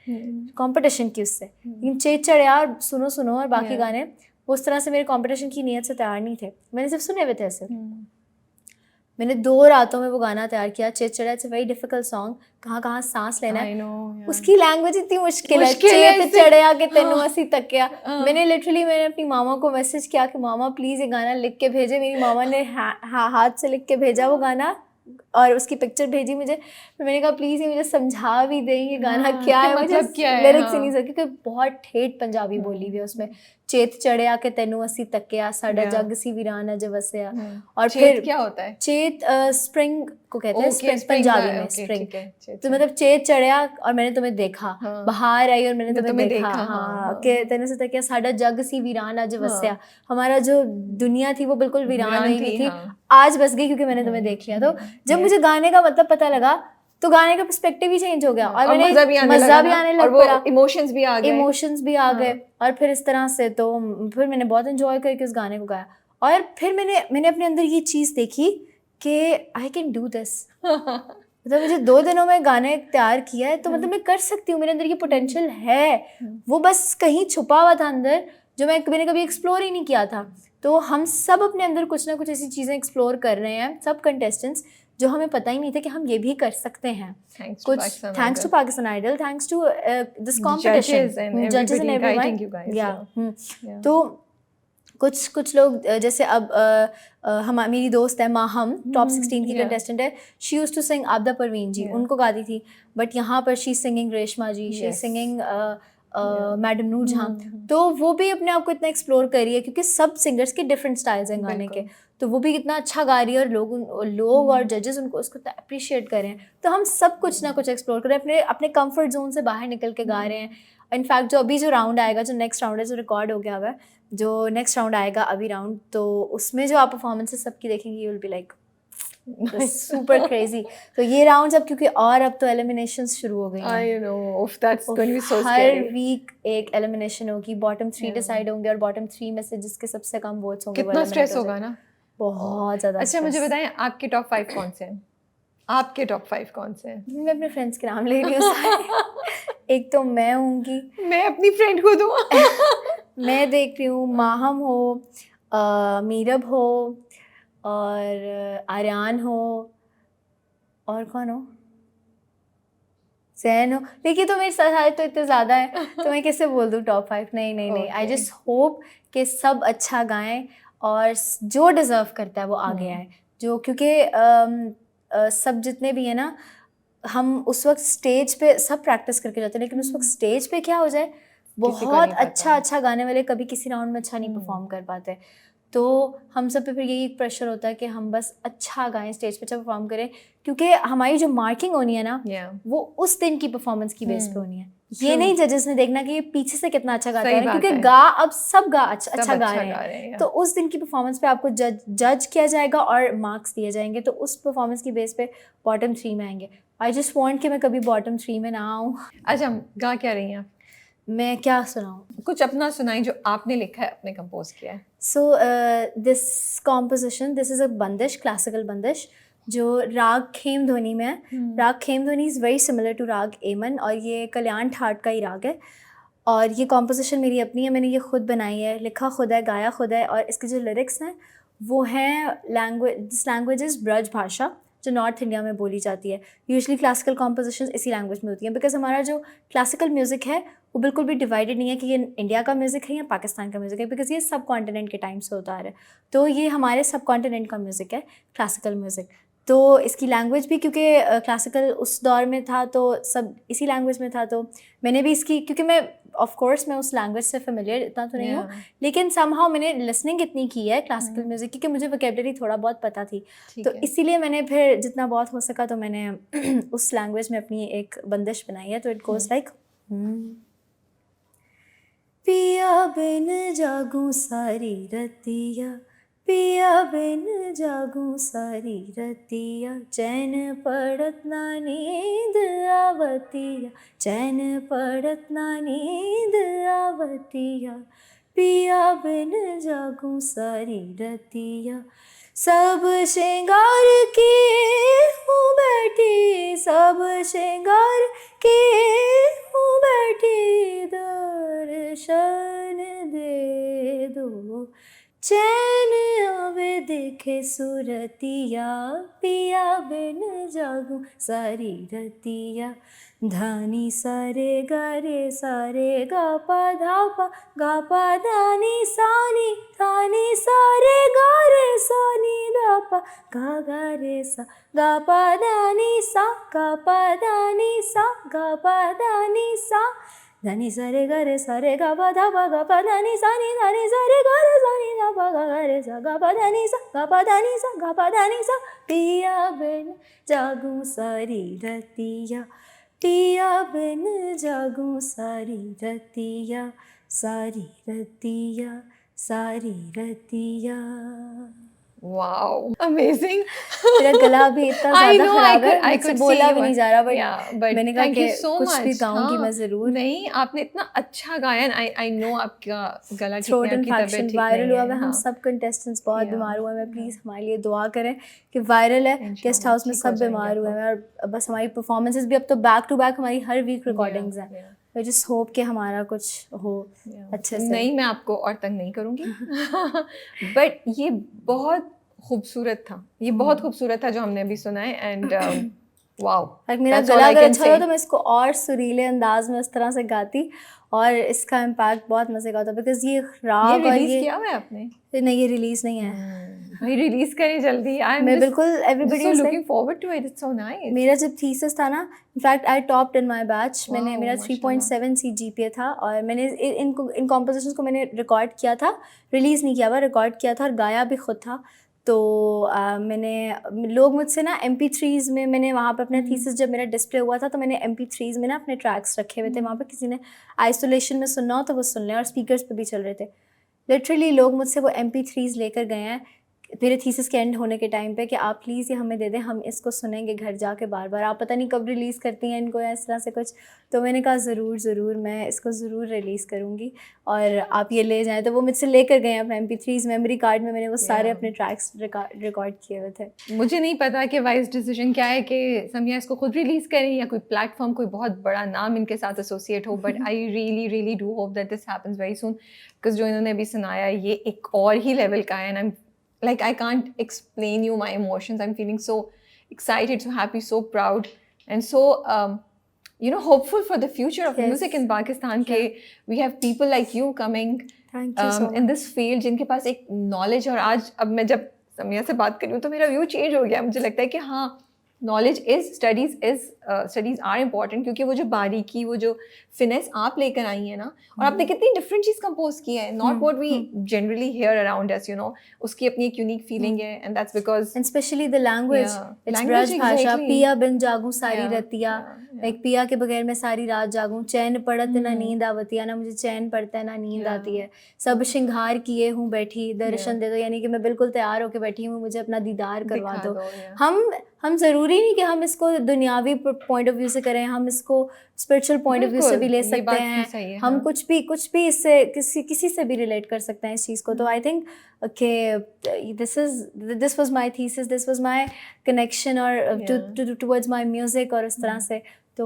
कंपटीशन की उससे। लेकिन चेत चढ़िया सुनो सुनो और बाकी गाने उस तरह से मेरे कंपटीशन की नीयत से तैयार नहीं थे, मैंने सिर्फ सुने हुए थे ऐसे। मैंने 2 रातों में वो गाना तैयार किया। चेत चढ़िया, it's a very difficult song, कहाँ कहाँ सांस लेना है, उसकी लैंग्वेज इतनी मुश्किल है। चेत चढ़िया के तेनू असी तकिया, मैंने अपनी मामा को मैसेज किया कि मामा प्लीज़ ये गाना लिख के भेजे। मेरी मामा ने हाथ से लिख के भेजा वो गाना और उसकी पिक्चर भेजी मुझे। फिर मैंने कहा प्लीज़ ये मुझे समझा भी दें ये गाना क्या है, मुझे लिरिक्स ही नहीं सकी, क्योंकि बहुत ठेठ पंजाबी बोली हुई है उसमें। चेत चढ़िया के तेनू असी तकिया, साडा जग सी वीरान अज वसिया। और फिर क्या होता है चेत? स्प्रिंग को कहते हैं, स्प्रिंग पंजाबी में स्प्रिंग। तो मतलब चेत चढ़िया और मैंने तुम्हें देखा, बाहर आई और मैंने तुम्हें देखा, हाँ के तेनू से तकिया साडा जग सी वीरान अज वसिया। हमारा जो दुनिया थी वो बिल्कुल वीरान हुई हुई थी, आज बस गई क्योंकि मैंने तुम्हें देख लिया। तो जब मुझे गाने का मतलब पता लगा तो गाने का पर्सपेक्टिव ही चेंज हो गया, और मैंने मजा भी आने लग पड़ा, इमोशंस भी आ गए। और फिर इस तरह से तो फिर मैंने बहुत एंजॉय करके उस गाने को गाया। और फिर मैंने अपने अंदर ये चीज़ देखी कि आई कैन डू दिस। मतलब मुझे 2 दिनों में गाने तैयार किया है, तो मतलब मैं कर सकती हूँ, मेरे अंदर ये पोटेंशियल है, वो बस कहीं छुपा हुआ था अंदर जो मैंने कभी एक्सप्लोर ही नहीं किया था। तो हम सब अपने अंदर कुछ ना कुछ ऐसी चीज़ें एक्सप्लोर कर रहे हैं, सब कंटेस्टेंट्स, जो हमें पता ही नहीं था कि हम ये भी कर सकते हैं। कुछ thanks to Pakistan idol, thanks to this competition, जजेस एंड एवरीवन, या तो कुछ लोग जैसे अब मेरी दोस्त है माहम, टॉप 16 की कंटेस्टेंट है, she used to sing Abida Parveen ji, उनको गाती थी, बट यहाँ पर she singing Reshma ji, she singing madam Noor Jehan. तो वो भी अपने आप को इतना एक्सप्लोर कर रही है, क्योंकि सब सिंगर्स के डिफरेंट स्टाइल्स हैं गाने के, तो वो भी कितना अच्छा गा रही है, और लोग और जजेस उनको उसको अप्रिशिएट कर रहे हैं। तो हम सब कुछ ना कुछ एक्सप्लोर कर रहे हैं, अपने कंफर्ट जोन से बाहर निकल के गा रहे हैं। इनफैक्ट जो राउंड आएगा, जो नेक्स्ट राउंड है, जो रिकॉर्ड हो गया हुआ है, जो नेक्स्ट राउंड आएगा अभी राउंड, तो उसमें जो आप परफॉर्मेंसेस सबकी देखेंगे, you will be like super crazy. तो ये राउंड अब क्योंकि और अब तो एलिमिनेशंस शुरू हो गई हैं, I know, that's going to be so हर scary. वीक एक एलिमिनेशन होगी, बॉटम 3 डिसाइड होंगे, और बॉटम 3 में से जिसके सबसे कम वोट्स होंगे कितना स्ट्रेस होगा ना, बहुत ज़्यादा। अच्छा मुझे बताएं, आपके टॉप 5 कौन से हैं? आपके टॉप 5 कौन से हैं? मैं अपने फ्रेंड्स के नाम ले रही हूँ। एक तो मैं होंगी, मैं अपनी फ्रेंड को दूँ। मैं देख रही हूँ माहम हो, मीरब हो, और आर्यान हो, और कौन हो, जैन हो। देखिए तो मेरे साथ तो इतने ज़्यादा है, तो मैं कैसे बोल दूँ टॉप 5? नहीं, आई जस्ट होप कि सब अच्छा गाएं, और जो डिज़र्व करता है वो आगे आए, जो क्योंकि सब जितने भी हैं ना, हम उस वक्त स्टेज पे सब प्रैक्टिस करके जाते हैं, लेकिन उस वक्त स्टेज पे क्या हो जाए, बहुत अच्छा गाने वाले कभी किसी राउंड में अच्छा नहीं परफॉर्म कर पाते। तो हम सब पे फिर यही प्रेशर होता है कि हम बस अच्छा गाएं, स्टेज पे अच्छा परफॉर्म करें, क्योंकि हमारी जो मार्किंग होनी है ना, वो उस दिन की परफॉर्मेंस की बेस पे होनी है। ये नहीं जजेस ने देखना कि ये पीछे से कितना अच्छा गाता है, क्योंकि अब सब अच्छा गा रहे हैं, तो उस दिन की परफॉर्मेंस पे आपको जज किया जाएगा और मार्क्स दिए जाएंगे। तो उस परफॉर्मेंस की बेस पे बॉटम 3 में आएंगे। आई जस्ट वांट कि मैं कभी बॉटम 3 में ना आऊँ। अच्छा, गा क्या रही हैं? मैं क्या सुनाऊँ? कुछ अपना सुनाई जो आपने लिखा है, अपने कंपोज किया है। So this composition, this is a बंदिश, क्लासिकल बंदिश, जो राग खेम ध्वनि में है। राग खेम ध्वनि इज़ वेरी सिमिलर टू राग एमन, और ये कल्याण ठाट का ही राग है। और ये कॉम्पोजिशन मेरी अपनी है, मैंने ये खुद बनाई है, लिखा खुद है, गाया खुद है। और इसके जो लिरिक्स हैं वो हैं दिस लैंग्वेज इज़ ब्रज भाषा, जो नॉर्थ इंडिया में बोली जाती है। यूजुअली क्लासिकल कॉम्पोजिशंस इसी लैंग्वेज में होती हैं, बिकॉज हमारा जो क्लासिकल म्यूज़िक है वो बिल्कुल भी डिवाइडेड नहीं है कि ये इंडिया का म्यूज़िक है या पाकिस्तान का म्यूज़िक है, बिकॉज ये सब कॉन्टिनेंट के टाइम से होता आ रहा है। तो ये हमारे सब कॉन्टिनेंट का म्यूज़िक है, क्लासिकल म्यूज़िक। तो इसकी लैंग्वेज भी, क्योंकि क्लासिकल उस दौर में था तो सब इसी लैंग्वेज में था, तो मैंने भी इसकी, क्योंकि मैं ऑफ कोर्स मैं उस लैंग्वेज से फेमिलियर इतना तो नहीं हूँ, लेकिन समहाउ मैंने लिसनिंग इतनी की है क्लासिकल म्यूज़िक की कि मुझे वोकैबुलरी थोड़ा बहुत पता थी। तो इसीलिए मैंने फिर जितना बहुत हो सका तो मैंने उस लैंग्वेज में अपनी एक बंदिश बनाई है। तो इट गोज़ लाइक, पिया बिन जागूं सारी रतिया, पिया बिन जागूं सारी रतिया, चैन पड़त ना नींद आवतिया, चैन पड़त ना नींद आवतिया, पिया बिन जागूं सारी रतिया। सब श्रृंगार किए हूँ बैठी, सब श्रृंगार किए हूँ बैठी, दर्शन दे दो, चैन आवे देखे सुरतिया, पिया बिन जागूं सारी रतिया। धानी सारे गा पा धा पा, गा पा धानी सानी, धानी सारे सानी धा पा, गा रे सा, गा पा धानी सा, गा पा धानी सा, गा पा धानी सा, धनी सारे गा पा धा पा, गा पा धानी सानी, धानी सारे सानी धा पा, गा रे सा, गा पा धानी सा, गा पा धानी सा, गा पा धानी सा, पिया बिन जागूं सारी रतिया, पिया बिन जागूं सारी रतिया, सारी रतिया, सारी रतिया। Wow, amazing. मेरा गला भी इतना I ज़्यादा know, खराब है, I मुझसे could बोला see भी you. नहीं जा रहा, Yeah, but मैंने कहा thank कि you so कुछ भी much. गाऊंगी हाँ, मैं ज़रूर। नहीं, आपने इतना अच्छा गाया and I know आपका गला ठीक थ्रोट है, आपकी इन्फेक्शन तबीयत ठीक वायरल नहीं हुआ है। है, हम हाँ, सब कंटेस्टेंट्स बहुत Yeah, बीमार हुए हैं, yeah. प्लीज़ हमारे लिए दुआ करें कि वायरल है, गेस्ट इंशाल्लाह हाउस में ठीक हो सब जाएंगे बीमार हुए आप हैं, और बस हमारी परफॉर्मेंसेस भी अब तो बैक टू बैक हमारी हर वीक रिकॉर्डिंग्स Yeah, हैं। yeah, आई जस्ट होप कि हमारा कुछ हो yeah. अच्छे से। नहीं, मैं आपको और तंग नहीं करूँगी बट ये बहुत खूबसूरत था, ये बहुत खूबसूरत था जो हमने अभी सुना है एंड वाओ, मेरा गला अगर अच्छा होता तो मैं इसको और सुरीले अंदाज में इस तरह से गाती और इसका इम्पैक्ट बहुत मजे का होता, बिकॉज ये राग और रिलीज ये किया हुआ है आपने? नहीं, ये रिलीज नहीं है। भाई रिलीज करें जल्दी। मैं बिल्कुल everybody so is looking forward to it, it's so nice. मेरा जब थीसिस था ना, in fact I topped in my batch, मैंने Wow, मेरा माशाल्लाह। 3.7 जीपीए था और मैंने इन कॉम्पोजिशंस को मैंने रिकॉर्ड किया था, रिलीज़ नहीं किया हुआ, रिकॉर्ड किया था और गाया भी खुद था। तो मैंने लोग मुझसे ना MP3s में, मैंने वहाँ पे अपना थीसिस जब मेरा डिस्प्ले हुआ था तो मैंने MP3s में ना अपने ट्रैक्स रखे हुए थे, वहाँ पे किसी ने आइसोलेशन में सुनना हो तो वो सुन लें, और स्पीकर्स पे भी चल रहे थे। लिटरली लोग मुझसे वो MP3s लेकर गए हैं मेरे थीसिस के एंड होने के टाइम पे कि आप प्लीज़ ये हमें दे दें, हम इसको सुनेंगे घर जाके बार बार, आप पता नहीं कब रिलीज़ करती हैं इनको या इस तरह से कुछ। तो मैंने कहा ज़रूर मैं इसको ज़रूर रिलीज़ करूँगी और आप ये ले जाएं। तो वो मुझसे लेकर गए अपने MP3s, मेमोरी कार्ड में मैंने वो सारे अपने ट्रैक्स रिकॉर्ड किए हुए थे। मुझे नहीं पता कि वाइज डिसीजन क्या है कि समिया इसको खुद रिलीज़ करें या कोई प्लेटफॉर्म, कोई बहुत बड़ा नाम इनके साथ एसोसिएट हो, but I really do hope that this happens very soon, because जो इन्होंने अभी सुनाया ये एक और ही लेवल का है and like I can't explain you my emotions. I'm feeling so excited, so happy, so proud, and so hopeful for the future of music in Pakistan. Ke we have people like you coming Thank you so much. in this field, जिनके पास एक knowledge, और आज अब मैं जब समिया से बात कर रही हूँ तो मेरा व्यू चेंज हो गया। मुझे लगता है कि हाँ, नॉलेज स्टडीज़ आर इम्पॉर्टेंट, क्योंकि वो जो बारीकी, वो जो फिनेस आप लेकर आई हैं ना, और आपने कितनी डिफरेंट चीज़ कंपोज की है, not what we generally hear around us, उसकी अपनी एक यूनिक फीलिंग है, and that's because and specially the language, it's Braj Bhasha. पिया बिन जागूं सारी रतिया, लाइक पिया के बगैर मैं सारी रात जागूं, चैन पड़त ना नींद आवतिया, ना मुझे चैन पड़ता है ना नींद आती है, सब श्रृंगार किए हूँ बैठी, दर्शन दे दो, यानी कि मैं बिल्कुल तैयार होकर बैठी हूँ, मुझे अपना दीदार करवा दो। हम ज़रूरी नहीं कि हम इसको दुनियावी पॉइंट ऑफ व्यू से करें, हम इसको स्पिरिचुअल पॉइंट ऑफ व्यू से भी ले सकते हैं, हम कुछ भी इससे किसी से भी रिलेट कर सकते हैं इस चीज़ को। तो I think okay, this was my thesis, this was my connection और टुवर्ड्स माय म्यूजिक, और इस तरह से तो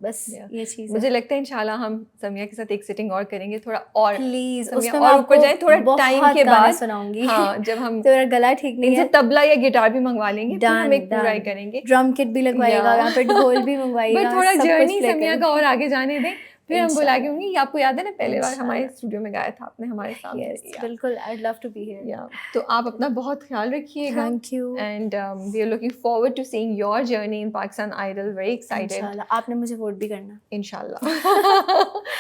बस ये चीज़ मुझे लगता है इंशाल्लाह हम समिया के साथ एक सिटिंग और करेंगे, थोड़ा और प्लीज उसमें और ऊपर जाए, थोड़ा टाइम के बाद सुनाऊंगी। हाँ, जब हम तेरा गला ठीक नहीं है, तबला या गिटार भी मंगवा लेंगे, फिर हम एक पूरा ही करेंगे, ड्रम किट भी लगवाएगा, यहाँ पे ढोल भी मंगवाएगा, बट थोड़ा जर्नी समिया का और आगे जाने दें, फिर हम बुला के होंगे। आपको याद है ना पहले बार हमारे स्टूडियो में गाया था आपने हमारे सामने? बिल्कुल, I would love to be here. तो आप अपना बहुत ख्याल रखिएगा। Thank you, and we are looking forward to seeing your journey in Pakistan idol, very excited. इंशाल्लाह आपने मुझे वोट भी करना, इंशाल्लाह।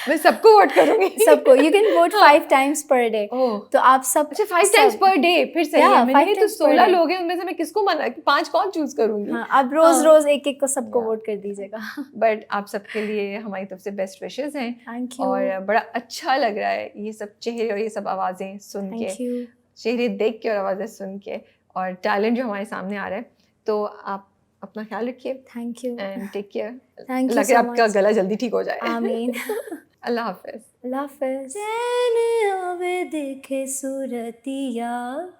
मैं सबको वोट करूंगी। सबको, you can vote 5 times per day। ओह, तो आप सब अच्छा 5 times per day, फिर सही Yeah, है। मैंने 5 तो times per 16 day। लोग हैं, उनमें से मैं किसको मना 5 कौन चूज करूंगी। हाँ, आप रोज हाँ। रोज एक एक को सबको Yeah. वोट कर दीजिएगा। बट आप सबके लिए हमारी तरफ से बेस्ट विशेस हैं। Thank you. और बड़ा अच्छा लग रहा है ये सब चेहरे और ये सब आवाज़ें सुन के, थैंक यू। चेहरे देख के और आवाज़ें सुन के, और टैलेंट जो हमारे सामने आ रहा है। तो आप अपना ख्याल रखिए thank you. And take care. Thank you लग रहा सो है आपका मच। गला जल्दी ठीक हो जाए। आमीन। अल्लाह हाफिज़। अल्लाह हाफिज़। चैन आवे देखे सूरतिया,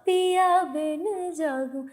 पिया बिन जागूं।